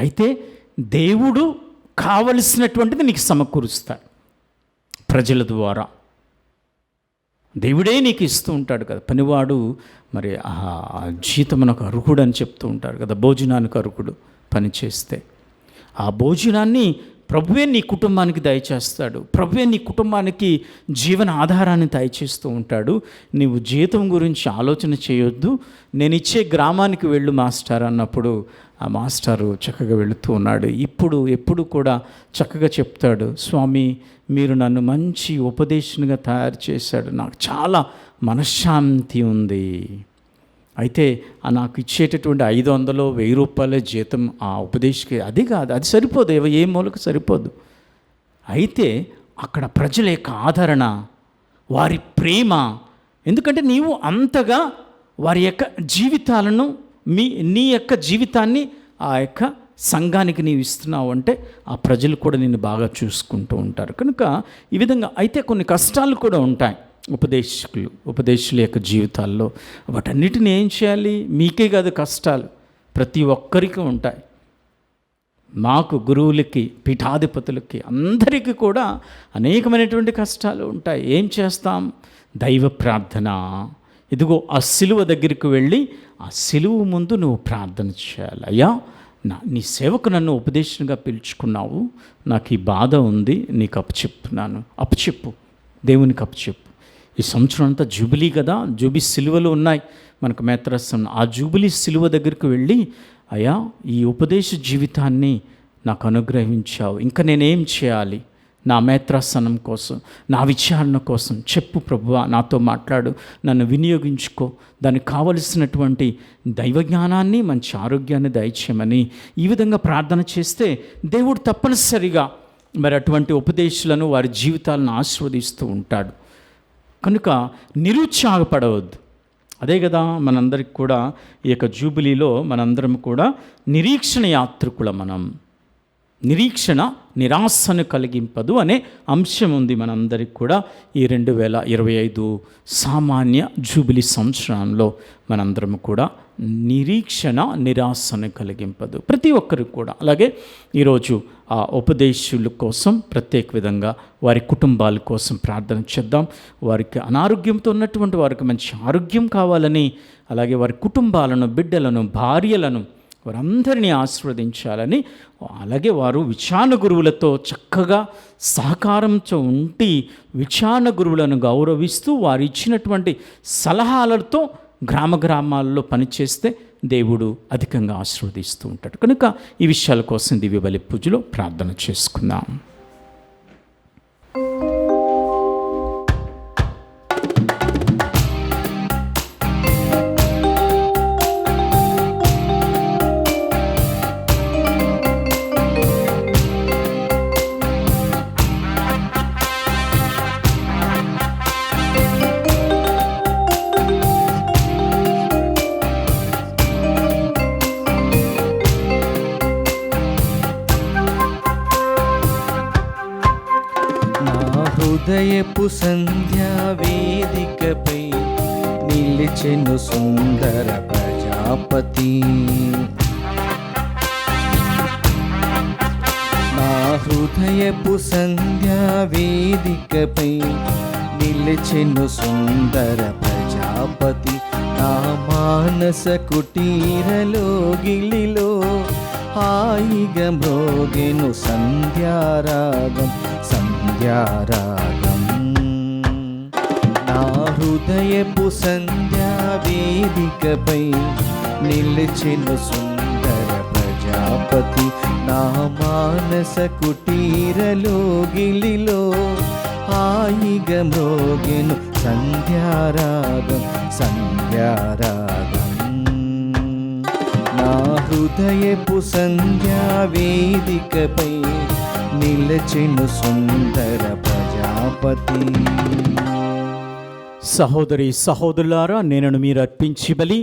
అయితే దేవుడు కావలసినటువంటిది నీకు సమకూరుస్తాడు ప్రజల ద్వారా. దేవుడే నీకు ఇస్తూ ఉంటాడు కదా. పనివాడు మరి ఆ జీతమునకు అర్హుడు అని చెప్తూ ఉంటారు కదా, భోజనానికి అర్హుడు పని చేస్తే. ఆ భోజనాన్ని ప్రభువే నీ కుటుంబానికి దయచేస్తాడు. ప్రభువే నీ కుటుంబానికి జీవన ఆధారాన్ని దయచేస్తూ ఉంటాడు. నీవు జీతం గురించి ఆలోచన చేయొద్దు, నేను ఇచ్చే గ్రామానికి వెళ్ళు మాస్టర్ అన్నప్పుడు ఆ మాస్టారు చక్కగా వెళుతూ ఉన్నాడు. ఎప్పుడు కూడా చక్కగా చెప్తాడు, స్వామి మీరు నన్ను మంచి ఉపదేశంగా తయారు చేశాడు, నాకు చాలా మనశ్శాంతి ఉంది. అయితే నాకు ఇచ్చేటటువంటి 500-1000 రూపాయల జీతం ఆ ఉపదేశకి అది కాదు, అది సరిపోదు, ఏ మూలకు సరిపోదు. అయితే అక్కడ ప్రజల యొక్క ఆదరణ, వారి ప్రేమ, ఎందుకంటే నీవు అంతగా వారి యొక్క జీవితాలను నీ యొక్క జీవితాన్ని ఆ యొక్క సంఘానికి నీవు ఇస్తున్నావు అంటే ఆ ప్రజలు కూడా నిన్ను బాగా చూసుకుంటూ ఉంటారు. కనుక ఈ విధంగా అయితే కొన్ని కష్టాలు కూడా ఉంటాయి ఉపదేశుల యొక్క జీవితాల్లో. వాటన్నిటిని ఏం చేయాలి? మీకే కాదు కష్టాలు, ప్రతి ఒక్కరికి ఉంటాయి. మాకు గురువులకి, పీఠాధిపతులకి, అందరికీ కూడా అనేకమైనటువంటి కష్టాలు ఉంటాయి. ఏం చేస్తాం? దైవ ప్రార్థన. ఇదిగో ఆ సిలువ దగ్గరికి వెళ్ళి ఆ సిలువ ముందు నువ్వు ప్రార్థన చేయాలి. అయ్యా నీ సేవకు నన్ను ఉపదేశంగా పిలుచుకున్నావు, నాకు ఈ బాధ ఉంది, నీకు అప్పచెప్పు, దేవునికి అప్పచెప్పు. ఈ సంవత్సరం అంతా జూబిలీ కదా, జూబిలీ సిలువలు ఉన్నాయి మనకు మేత్రసం. ఆ జూబిలీ సిలువ దగ్గరికి వెళ్ళి అయ్యా ఈ ఉపదేశ జీవితాన్ని నాకు అనుగ్రహించావు, ఇంకా నేనేం చేయాలి? నా మేత్రాసనం కోసం, నా విచారణ కోసం చెప్పు ప్రభువా, నాతో మాట్లాడు, నన్ను వినియోగించుకో, దానికి కావలసినటువంటి దైవజ్ఞానాన్ని, మంచి ఆరోగ్యాన్ని దయచేయమని ఈ విధంగా ప్రార్థన చేస్తే దేవుడు తప్పనిసరిగా మరి అటువంటి ఉపదేశాలను వారి జీవితాలను ఆశీర్వదిస్తూ ఉంటాడు. కనుక నిరుత్సాహపడవద్దు. అదే కదా మనందరికి కూడా ఈ యొక్క జూబిలీలో మనందరం కూడా నిరీక్షణ యాత్రికుల. నిరీక్షణ నిరాశను కలిగింపదు అనే అంశం ఉంది మనందరికి కూడా. ఈ 2025 సామాన్య జూబిలీ సంవత్సరంలో మనందరం కూడా నిరీక్షణ నిరాశను కలిగింపదు ప్రతి ఒక్కరికి కూడా. అలాగే ఈరోజు ఆ ఉపదేశుల కోసం ప్రత్యేక విధంగా వారి కుటుంబాల కోసం ప్రార్థన చేద్దాం. వారికి అనారోగ్యంతో ఉన్నటువంటి వారికి మంచి ఆరోగ్యం కావాలని, అలాగే వారి కుటుంబాలను, బిడ్డలను, భార్యలను, వారందరినీ ఆశీర్వదించాలని, అలాగే వారు విచారణ గురువులతో చక్కగా సహకారంతో ఉండి విచారణ గురువులను గౌరవిస్తూ వారు ఇచ్చినటువంటి సలహాలతో గ్రామాల్లో పనిచేస్తే దేవుడు అధికంగా ఆశీర్వదిస్తూ ఉంటాడు. కనుక ఈ విషయాల కోసం దివ్య బలి పూజలో ప్రార్థన చేసుకుందాం. హృదయపు సంధ్యా వేదికపై నిలిచెను సుందర ప్రజాపతి. నా హృదయపు సంధ్యా వేదికపై నిలిచెను సుందర ప్రజాపతి. నా మానస కుటీరలో గిలిలో హాయిగా మ్రోగెను సంధ్యారాగం సంధ్యారాగం. నా హృదయపు సంధ్యా వేదికపై నిలిచెను సుందర ప్రజాపతి. నా మానస కుటీరలో గిలిలో హాయిగా మ్రోగెను సంధ్యారాగం సంధ్యారాగం. నా హృదయపు సంధ్యా వేదికపై నిలచెను సుందర ప్రజాపతి. సహోదరి సహోదరులారా, నేను మీరు అర్పించి బలి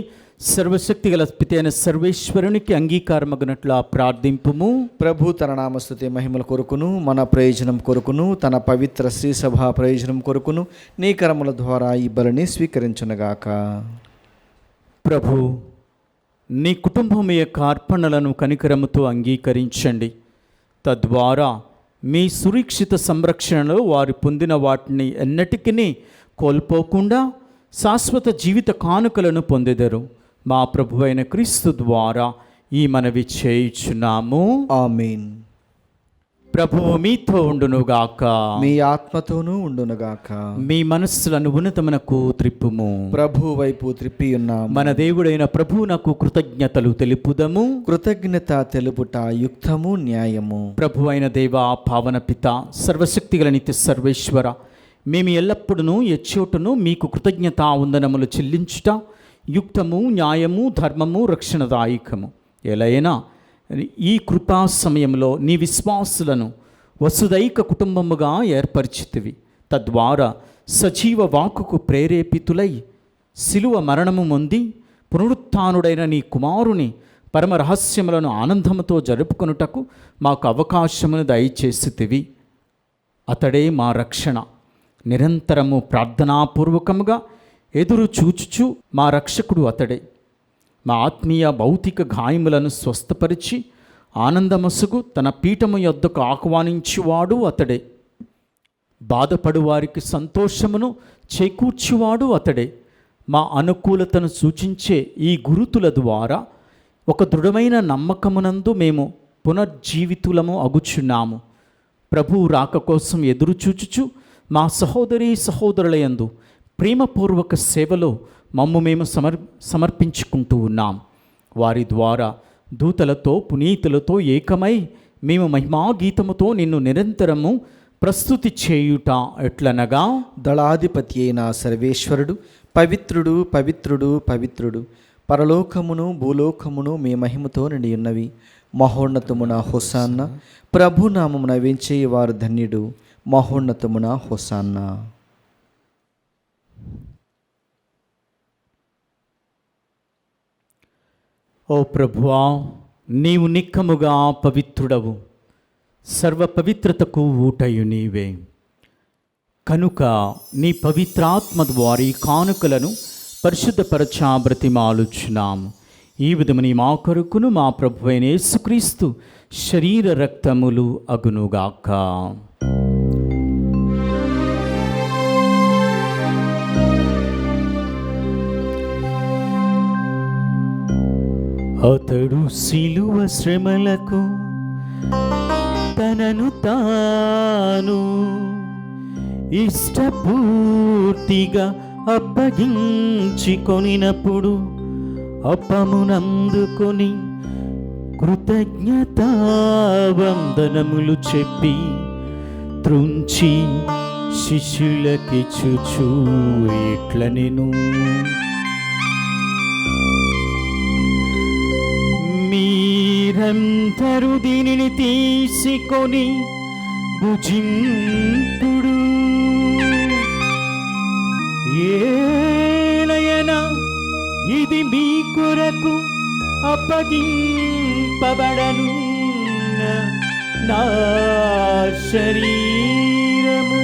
సర్వశక్తి గల పిత అయిన సర్వేశ్వరునికి అంగీకారమగినట్లా ప్రార్థింపుము. ప్రభు తన నామస్తుతి మహిమల కొరకును మన ప్రయోజనం కొరకును తన పవిత్ర శ్రీ సభా ప్రయోజనం కొరకును నీ కరముల ద్వారా ఈ బలిని స్వీకరించునుగాక. ప్రభు, నీ కుటుంబం యొక్క అర్పణలను కనికరముతో అంగీకరించండి. తద్వారా మీ సురక్షిత సంరక్షణలో వారు పొందిన వాటిని ఎన్నటికీ కోల్పోకుండా శాశ్వత జీవిత కానుకలను పొందెదరు. మా ప్రభువైన క్రీస్తు ద్వారా ఈ మనవి చేయుచున్నాము. ఆమేన్. ప్రభువు మీతో ఉండునుగాక, మీ ఆత్మతోనూ ఉండునుగాక. మీ మనస్సులను ఉన్నతమునకు త్రిప్పుము. ప్రభు వైపు త్రిప్పి ఉన్నాము. మన దేవుడైన ప్రభువునకు కృతజ్ఞతలు తెలుపుదము. కృతజ్ఞత తెలుపుట యుక్తము న్యాయము. ప్రభు అయిన దేవ, పావన పిత, సర్వశక్తిగల నిత్య సర్వేశ్వర, మేము ఎల్లప్పుడూ ఎచ్చోటను మీకు కృతజ్ఞతా వందనములు చెల్లించుట యుక్తము, న్యాయము, ధర్మము, రక్షణదాయకము. ఎలైనా ఈ కృపా సమయంలో నీ విశ్వాసులను వసుదైక కుటుంబముగా ఏర్పరిచితివి. తద్వారా సజీవ వాక్కుకు ప్రేరేపితులై శిలువ మరణము పొంది పునరుత్థానుడైన నీ కుమారుని పరమ రహస్యములను ఆనందముతో జరుపుకొనుటకు మాకు అవకాశమును దయచేసితివి. అతడే మా రక్షణ. నిరంతరము ప్రార్థనాపూర్వకముగా ఎదురు చూచుచు మా రక్షకుడు అతడే. మా ఆత్మీయ భౌతిక గాయములను స్వస్థపరిచి ఆనందమసుగు తన పీఠము యొద్దకు ఆహ్వానించువాడు అతడే. బాధపడు వారికి సంతోషమును చేకూర్చువాడు అతడే. మా అనుకూలతను సూచించే ఈ గురుతుల ద్వారా ఒక దృఢమైన నమ్మకమునందు మేము పునర్జీవితులము అగుచున్నాము. ప్రభువు రాక కోసం ఎదురుచూచుచు మా సహోదరీ సహోదరులయందు ప్రేమపూర్వక సేవలో మమ్ము మేము సమర్పించుకుంటూ ఉన్నాం. వారి ద్వారా దూతలతో పునీతులతో ఏకమై మేము మహిమాగీతముతో నిన్ను నిరంతరము ప్రస్తుతి చేయుట ఎట్లనగా, దళాధిపతి అయిన సర్వేశ్వరుడు పవిత్రుడు పవిత్రుడు పవిత్రుడు, పరలోకమును భూలోకమును మీ మహిమతో నిండి ఉన్నవి. మహోన్నతమున హోసాన్న. ప్రభునామమున వెంచేవారు ధన్యుడు. మహోన్నతమున హోసాన్న. ఓ ప్రభువా, నీవు నిక్కముగా పవిత్రుడవు, సర్వ పవిత్రతకు ఊటయు నీవే. కనుక నీ పవిత్రాత్మ ద్వారా ఈ కానుకలను పరిశుద్ధపరచా బ్రతిమాలుచున్నాము. ఈ విధముని మా కొరకును మా ప్రభువైన యేసుక్రీస్తు శరీర రక్తములు అగునుగాక. అతడు సిలువ శ్రమలకు తనను తాను ఇష్టపూర్తిగా అప్పగించుకొనినప్పుడు అప్పమునందుకొని కృతజ్ఞతా వందనములు చెప్పి త్రుంచి శిష్యులకిచ్చుచు ఇట్లనెను, మీరందరూ దీనిని తీసుకొని భుజింపుడు, ఏలయనా ఇది మీ కొరకు అప్పగింపబడనున్న నా శరీరము.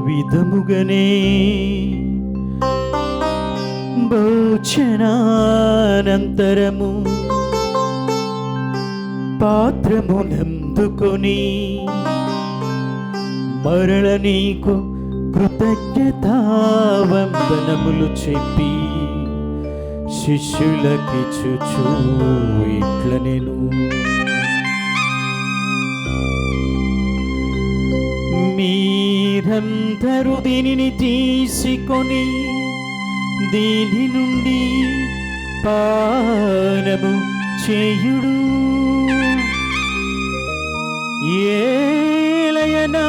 విధముగనే భోజనానంతరము పాత్రమునందుకొని మరల నీకు కృతజ్ఞతా వందనములు చెప్పి శిష్యులకిచ్చుచు ఇట్లనెను, మీరందరూ దీనిని తీసుకొని దీని నుండి పానము చేయుడు, ఏలయనా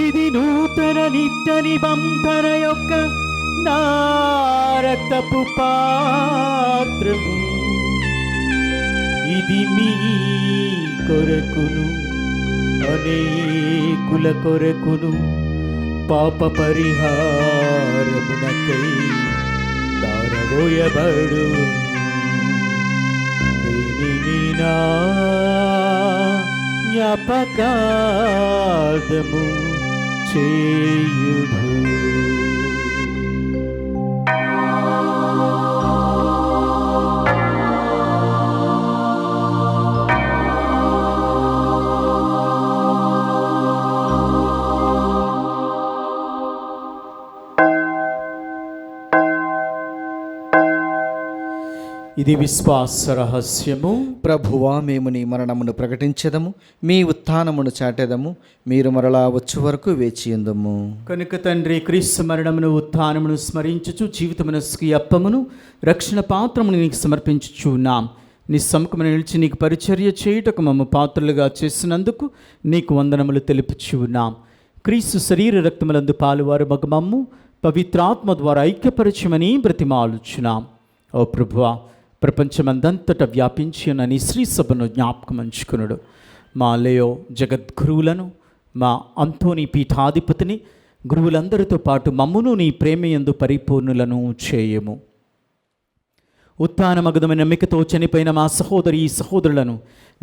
ఇది నూతన నిత్య నిబంధన యొక్క నా రక్తపు పాత్రము, ఇది మీ కొరకును అనేకుల కొరకును పాప పరిహారమునకై దారబోయబడు, దీనిని నా జ్ఞాపకార్థము చేయుడు. ఇది విశ్వాస రహస్యము. ప్రభువా, మేము నీ మరణమును ప్రకటించెదము, మీ ఉత్థానమును చాటెదము, మీరు మరలా వచ్చు వరకు వేచియుందుము. కనుక తండ్రి, క్రీస్తు మరణమును ఉత్థానమును స్మరించుచు జీవితమునస్కి అప్పమును రక్షణ పాత్రమును నీకు సమర్పించుచున్నాం. నీ సముఖమున నిలిచి నీకు పరిచర్య చేయుటకు మమ్మ పాత్రలుగా చేసినందుకు నీకు వందనములు తెలుపుచున్నాం. క్రీస్తు శరీర రక్తములందు పాలువారు మగ మమ్ము పవిత్రాత్మ ద్వారా ఐక్యపరచమని బ్రతిమాలుచున్నాం. ఓ ప్రభువా, ప్రపంచమందంతటా వ్యాపించి ఉన్న నీ శ్రీ సభను జ్ఞాపకం ఉంచుకునుడు. మా లేయో జగద్గురువులను, మా అంతోని పీఠాధిపతిని, గురువులందరితో పాటు మమ్మును నీ ప్రేమయందు పరిపూర్ణులను చేయము. ఉత్థానమగుదమైన నమ్మికతో చనిపోయిన మా సహోదరులను,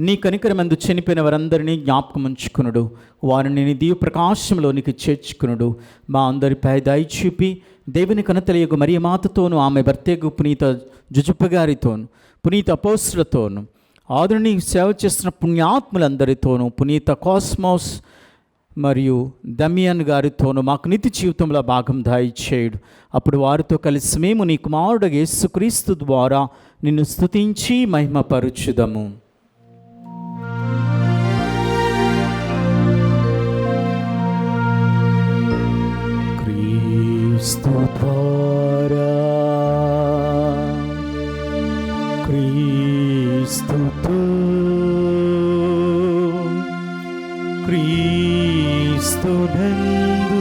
నీ కనికరమందు చనిపోయిన వారందరినీ జ్ఞాపకం ఉంచుకునుడు. వారిని నీ దివ్య ప్రకాశంలోనికి చేర్చుకునుడు. మా అందరిపై దయ చూపి దేవుని కనతలియగు మరియ మాతతోను, ఆమె భర్తేగు పునీత జుజుప్ప గారితోను, పునీత అపోస్తులతోను, ఆదరణి సేవ చేస్తున్న పుణ్యాత్ములందరితోనూ, పునీత కాస్మోస్ మరియు దమియన్ గారితోనూ మాకు నిత్య జీవితంలో భాగం దయచేయుడు. అప్పుడు వారితో కలిసి మేము నీ కుమారుడు యేసుక్రీస్తు ద్వారా నిన్ను స్తుతించి మహిమపరచుదము. క్రీస్తు ద్వారా, క్రీస్తుతో, క్రీస్తునందు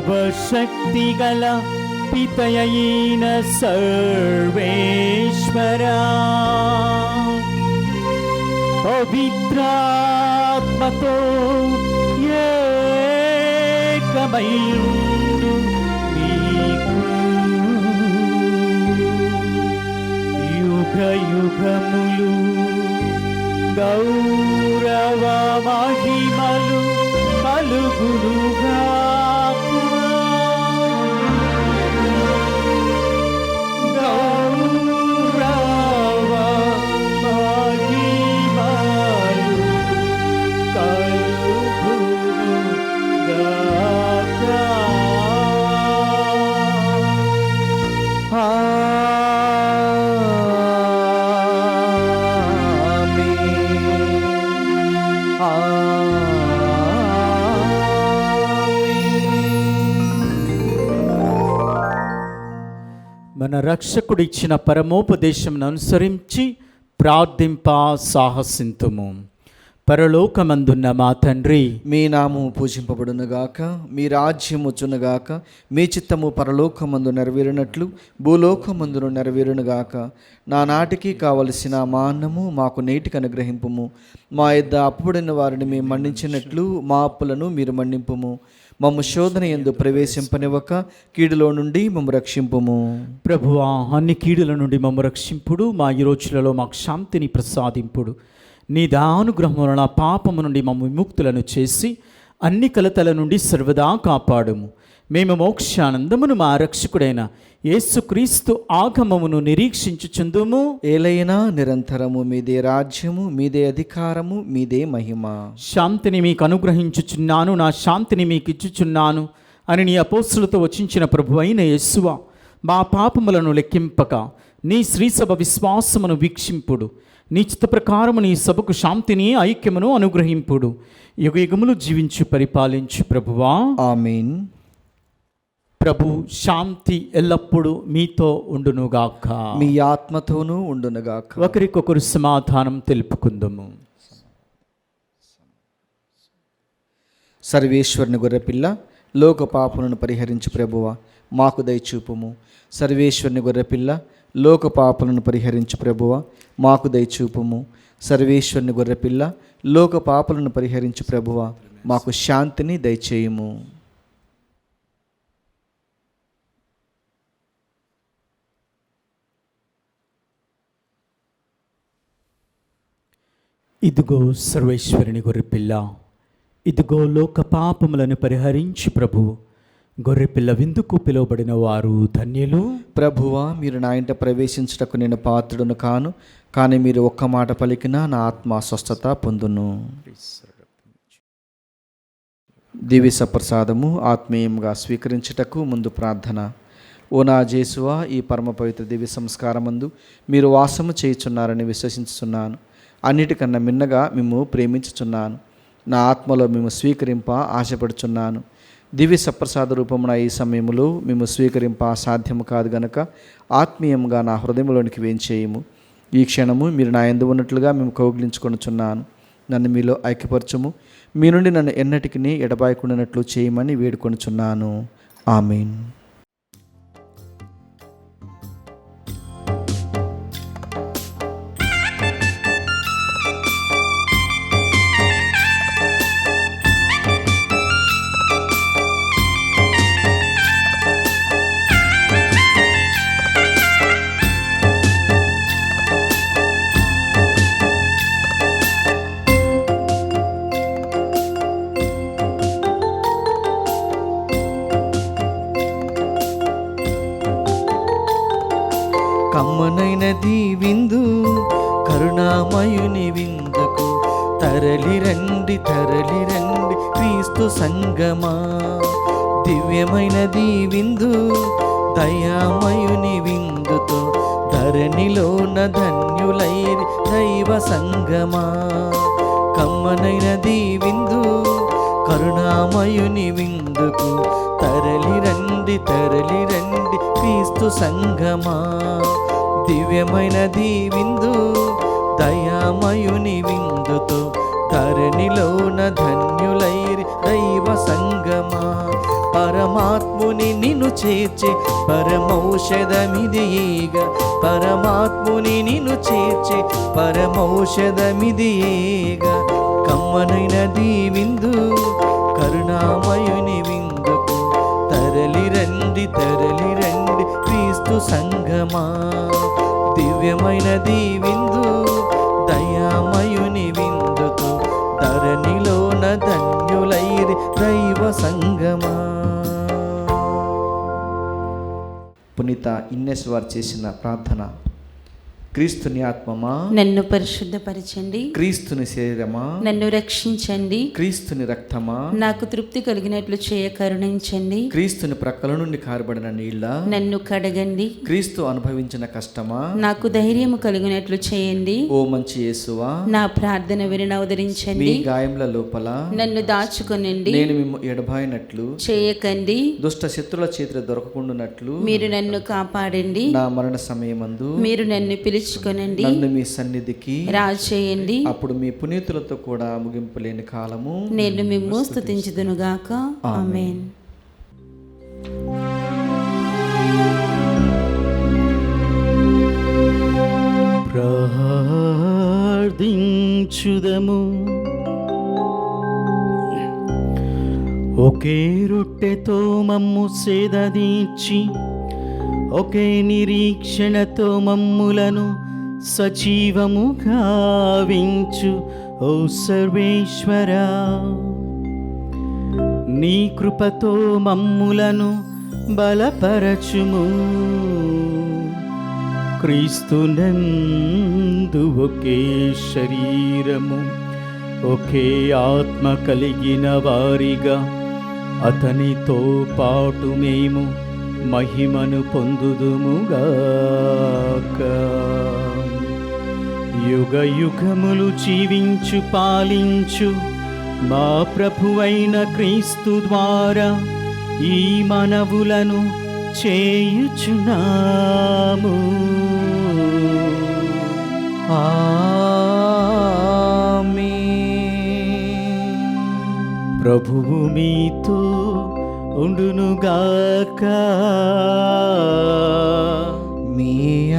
సర్వశక్తిగల పితయైన సర్వేశ్వరా, పవిత్రాత్మతో ఏకమైయుండు నీకు యుగ యుగములు గౌరవ మహిమలు కలుగునుగాక. గౌరవ మహిమలు కలుగునుగాక. మన రక్షకుడు ఇచ్చిన పరమోపదేశం అనుసరించి ప్రార్థింప సాహసింతుము. పరలోకమందున్న మా తండ్రి, మీ నామము పూజింపబడునుగాక, మీ రాజ్యం వచ్చునుగాక, మీ చిత్తము పరలోకమందు నెరవేరినట్లు భూలోకమందును నెరవేరునుగాక. నానాటికి కావలసిన మా అన్నము మాకు నేటికి అనుగ్రహింపుము. మా యొద్ద అప్పుడైన వారిని మేము మన్నించినట్లు మా అప్పులను మీరు మన్నింపుము. మమ్ము శోధన యందు ప్రవేశింపనివ్వక కీడులో నుండి మమ్ము రక్షింపుము. ప్రభువా, అన్ని కీడుల నుండి మమ్ము రక్షింపుడు. మా ఈ రోజులలో మాకు శాంతిని ప్రసాదింపుడు. నీ దానుగ్రహం వలన పాపము నుండి మమ్ము విముక్తులను చేసి అన్ని కలతల నుండి సర్వదా కాపాడుము. మేము మోక్షానందమును మా రక్షకుడైన యేసుక్రీస్తు ఆగమమును నిరీక్షించుచుందుము. ఏలైనా నిరంతరము మీదే రాజ్యము, మీదే అధికారము, మీదే మహిమ. శాంతిని మీకు అనుగ్రహించుచున్నాను, నా శాంతిని మీకు ఇచ్చుచున్నాను అని నీ అపోస్తులతో వచించిన ప్రభువైన యేసువా, మా పాపములను లెక్కింపక నీ శ్రీసభ విశ్వాసమును వీక్షింపుడు. నీ చిత్త ప్రకారము నీ సభకు శాంతిని ఐక్యమును అనుగ్రహింపుడు. యుగయుగములు జీవించు పరిపాలించు ప్రభువా. ఆమేన్. ప్రభు శాంతి ఎల్లప్పుడూ మీతో ఉండునుగాక. మీ ఆత్మతోనూ ఉండునుగాక. ఒకరికొకరు సమాధానం తెలుపుకుందాము. సర్వేశ్వరుని గొర్రెపిల్ల, లోక పాపములను పరిహరించు ప్రభువా, మాకు దయచూపుము. సర్వేశ్వరుని గొర్రెపిల్ల, లోక పాపములను పరిహరించు ప్రభువా, మాకు దయచూపుము. సర్వేశ్వరుని గొర్రెపిల్ల, లోక పాపములను పరిహరించు ప్రభువా, మాకు శాంతిని దయచేయుము. ఇదిగో సర్వేశ్వరుని గొర్రెపిల్ల, ఇదిగో లోక పాపములను పరిహరించి ప్రభువు. గొర్రెపిల్ల విందుకు పిలువబడిన వారు ధన్యులు. ప్రభువా, మీరు నా ఇంట ప్రవేశించుటకు నేను పాత్రుడును కాను, కానీ మీరు ఒక్క మాట పలికినా నా ఆత్మ స్వస్థత పొందును. దివ్య సప్రసాదము ఆత్మీయంగా స్వీకరించుటకు ముందు ప్రార్థన. ఓ నా జేసువా, ఈ పరమ పవిత్ర దివ్య సంస్కారమందు మీరు వాసము చేయుచున్నారని విశ్వసించుచున్నాను. అన్నిటికన్నా మిన్నగా మేము ప్రేమించుచున్నాను. నా ఆత్మలో మేము స్వీకరింప ఆశపడుచున్నాను. దివ్య సప్రసాద రూపమున ఈ సమయంలో మేము స్వీకరింప సాధ్యము కాదు గనక ఆత్మీయంగా నా హృదయంలోనికి వేంచేయము. ఈ క్షణము మీరు నా యందు ఉన్నట్లుగా మేము కౌగిలించుకొనుచున్నాను. నన్ను మీలో ఐక్యపరచుము. మీ నుండి నన్ను ఎన్నటికీ ఎడబాయకుండానట్లు చేయమని వేడుకొనుచున్నాను. ఆమేన్. కమ్మనైనది విందు కరుణామయుని విందుకు తరలిరండి తరలిరండి క్రీస్తు సంగమా. దివ్యమైనది విందు దయామయుని విందుతో ధరణిలోన ధన్యులైరి దైవ సంగమా. కమ్మనైనది విందు కరుణామయుని విందుకు తరలిరండి తరలిరండి క్రీస్తు సంగమా. దివ్యమైనది విందు దయామయుని విందుతో ధరణిలోన ధన్యులైరి దైవ సంగమా. పరమాత్ముని నిన్ను చేర్చే పరమౌషధమిదియేగ. పరమాత్ముని నిన్ను చేర్చే పరమౌషధమిదియేగ. కమ్మనైనది విందు కరుణామయుని విందుకు తరలిరండి తరలిరండి క్రీస్తు సంగమా. దివ్యమైనది విందు దయామయుని సంగమా. పునీత ఇన్నెస్ వారు చేసిన ప్రార్థన. క్రీస్తుని ఆత్మమా నన్ను పరిశుద్ధపరచండి, క్రీస్తుని శరీరమా నన్ను రక్షించండి, క్రీస్తుని రక్తమా నాకు తృప్తి కలిగినట్లు చేయ కరుణించండి, క్రీస్తుని ప్రక్కల నుండి కారబడిన నీళ్ళ నన్ను కడగండి, క్రీస్తు అనుభవించిన కష్టమా నాకు ధైర్యము కలిగినట్లు చేయండి, ఓ మంచి యేసువా నా ప్రార్థన విని మీ అవతరించండి, గాయముల లోపల నన్ను దాచుకొనండి, నేను మిమ్ము ఎడబాయినట్లు చేయకండి, దుష్ట శత్రుల చేతిలో దొరకకుండానట్లు మీరు నన్ను కాపాడండి, నా మరణ సమయమందు మీరు నన్ను పిలుచుకొనండి, నన్ను మీ సన్నిధికి రాచేయండి, అప్పుడు మీ పునీతులతో కూడా ముగింపు లేని కాలము నేను మిమ్ము స్తుతించుదునుగాక. ఆమేన్. ప్రార్థించుదము. ఒకే రొట్టెతో మమ్ము సేదదీర్చి, ఒకే నిరీక్షణతో మమ్ములను సజీవముగా వించు ఓ సర్వేశ్వరా, నీ కృపతో మమ్ములను బలపరచుము. క్రీస్తునందు ఒకే శరీరము, ఒకే ఆత్మ కలిగిన వారిగా అతనితో పాటు మేము మహిమను పొందుదుముగాక. యుగ యుగములు జీవించు పాలించు మా ప్రభువైన క్రీస్తు ద్వారా ఈ మనవులను చేయుచున్నాము. ఆమేన్. ప్రభువు మీతో ఉండునుగాక. మీ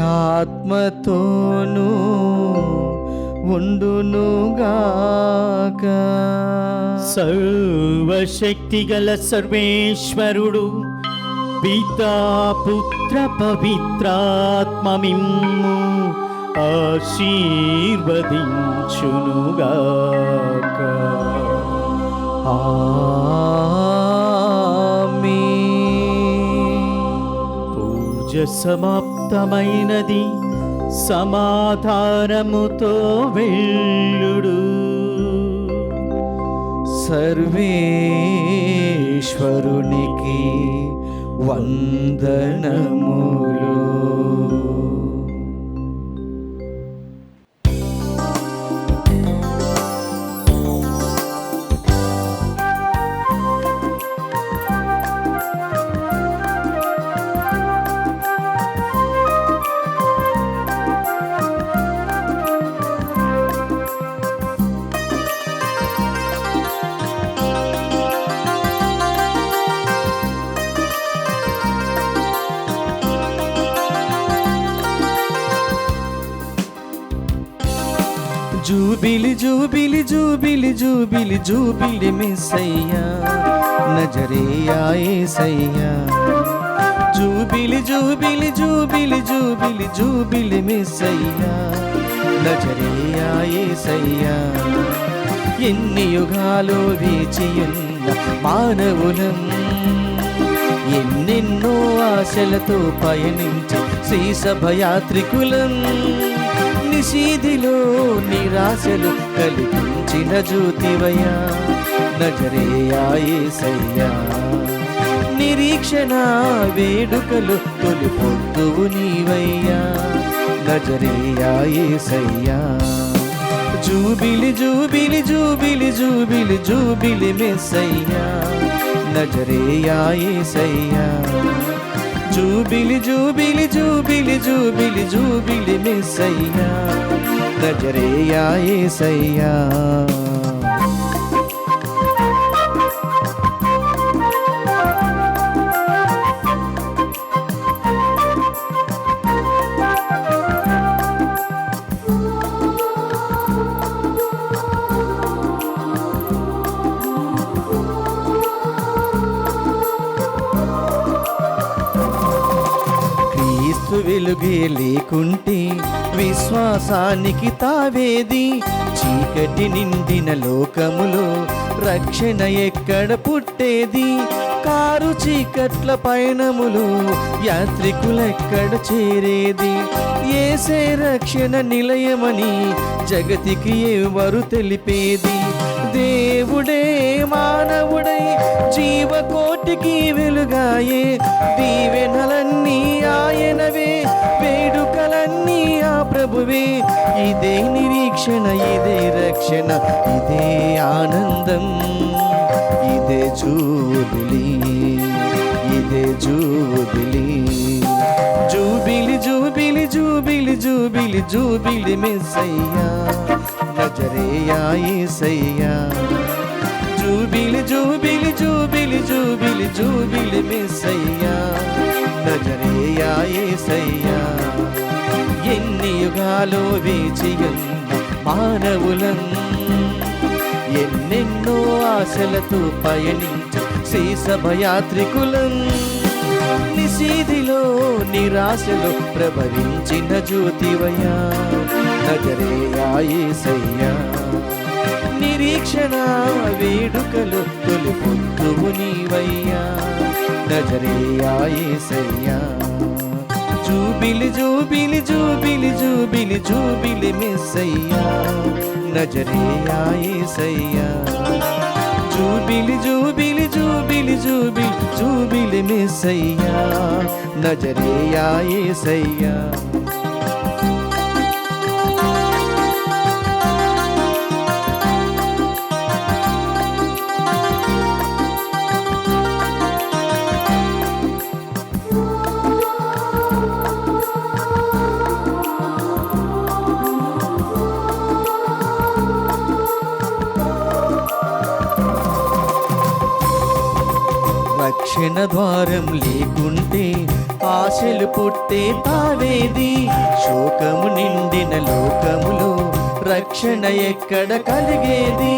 ఆత్మతోనూ ఉండునుగాక. సర్వశక్తిగల సర్వేశ్వరుడు పితా పుత్ర పవిత్రాత్మ మిమ్ము ఆశీర్వదించునుగాక. ఆమేన్. పూజ సమాప్తమైనది, సమాధానముతో వెళ్ళుడు. సర్వేశ్వరునికి వందనములు. జూబిలి జూబిలి జూబిలి జూబిలి జూబిలి మెస్సయ్యా, నజరేయా యేసయ్యా. జూబిలి జూబిలి జూబిలి జూబిలి జూబిలి మెస్సయ్యా, నజరేయా యేసయ్యా. ఎన్ని యుగాలు వేచియున్న మానవులం, ఎన్నెన్నో ఆశలతో పయనించి శ్రీసభయాత్రికులం. నిశీధిలో నిరాశలు కలిగించిన జ్యోతివయ్యా, నజరేయా యేసయ్యా. నిరీక్షణ వేడుకలు తొలి పొద్దువు నీవయ్యా, నజరేయా యేసయ్యా. జూబిలి జూబిలి జూబిలి జూబిలి జూబిలి మెస్సయ్యా, నజరేయా యేసయ్యా. జూబిలి జూబిలి జూబిలి జూబిలి జూబిలి మెస్సయ్యా, నజరేయా యేసయ్యా. వెలుగే లేకుంటే విశ్వాసానికి తావేది, చీకటి నిండిన లోకములో రక్షణ ఎక్కడ పుట్టేది? కారు చీకట్ల పయనములు యాత్రికులెక్కడ చేరేది? యేసే రక్షణ నిలయమని జగతికి ఎవరు తెలిపేది? దేవుడే మానవుడై జీవకోటికి వెలుగాయే, దీవెనలన్నీ ఆయనవే, వేడుకలన్నీ ఆ ప్రభువే. ఇదే నిరీక్షణ, ఇదే రక్షణ, ఇదే ఆనందం, ఇదే జూబిలీ, ఇదే జూబిలీ. జూబిలి జూబిలి జూబిలి జూబిలి జూబిలి మెస్సయ్యా, నజరేయా యేసయ్యా. జూబిలి జూబిలి జూబిలి జూబిలి జూబిలి మెస్సయ్యా, నజరేయా యేసయ్యా. ఎన్ని యుగాలో వేచియున్న మానవులం, ఎన్నెన్నో ఆశలతో పయనించ శేషభయాత్రికులం. నిశీధిలో నిరాశలో ప్రభవించిన జ్యోతివయ్యా, నజరేయా యేసయ్యా. నిరీక్షణ వేడుకలు తొలి పొద్దువు నీవయ్యా, నజరేయా యేసయ్యా. జూబిలి జూబిలి జూబిలి జూబిలి జూబిలి మెస్సయ్యా, నజరేయా యేసయ్యా. జూబిలి జూబిలి జూబిలి జూబిలి జూబిలి మెస్సయ్యా, నజరేయా యేసయ్యా. రక్షణ ద్వారం లేకుంటే ఆశలు పుట్టే తావేది? శోకము నిండిన లోకములో రక్షణ ఎక్కడ కలిగేది?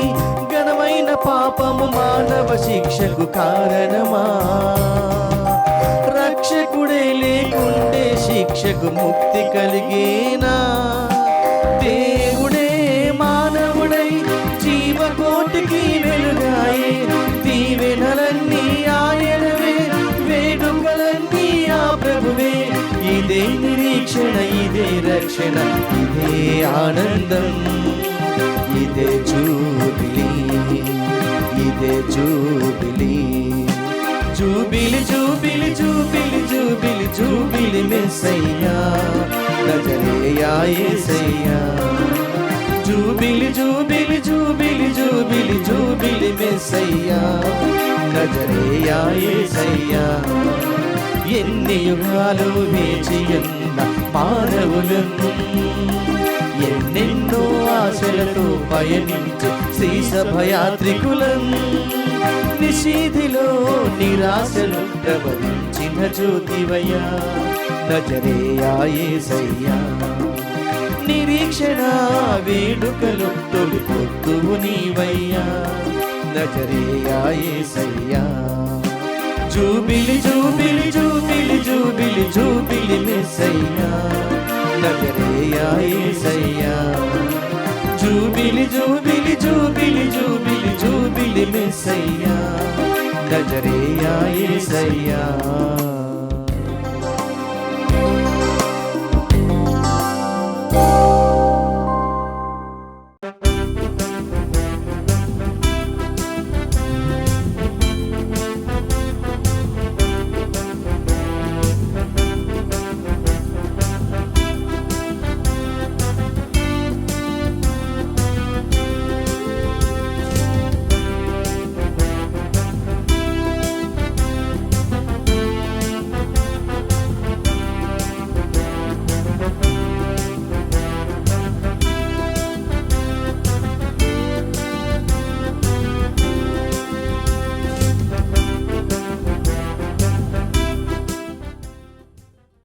ఘనమైన పాపము మానవ శిక్షకు కారణమా? రక్షకుడే లేకుంటే శిక్షకు ముక్తి కలిగేనా? దేవుడే మానవుడై జీవకోటికి వెలుగాయే, దీవెనలన్నీ ఆయనవే, వేడుకలన్నీ ఆ ప్రభువే. ఇదే నిరీక్షణ, ఇదే రక్షణ, ఇదే ఆనందం, ఇదే జూబిలీ, ఇదే జూబిలీ. జూబిలి జూబిలి జూబిలి జూబిలి జూబిలి మెస్సయ్యా, నజరేయా యేసయ్యా. జూబిలి జూబిలి జూబిలి జూబిలి జూబిలి మెస్సయ్యా, నజరేయా యేసయ్యా. ఎన్ని యుగాలు వేచియున్న మానవులను, ఎన్నెన్నో ఆశలతో పయనించే శేషభయాత్రికులం. నిశీధిలో నిరాశలు ప్రభవించిన జ్యోతివయ్యా, నజరేయా యేసయ్యా. నిరీక్షణ వేడుకలు తొలి పొద్దువు నీవయ్యా, నజరేయా యేసయ్యా. జూబిలి జూబిలి జూబిలి జూబిలి జూబిలి మెస్సయ్యా, నజరేయా యేసయ్యా. జూబిలి జూబిలి జూబిలి జూబిలి జూబిలి మెస్సయ్యా, నజరేయా యేసయ్యా.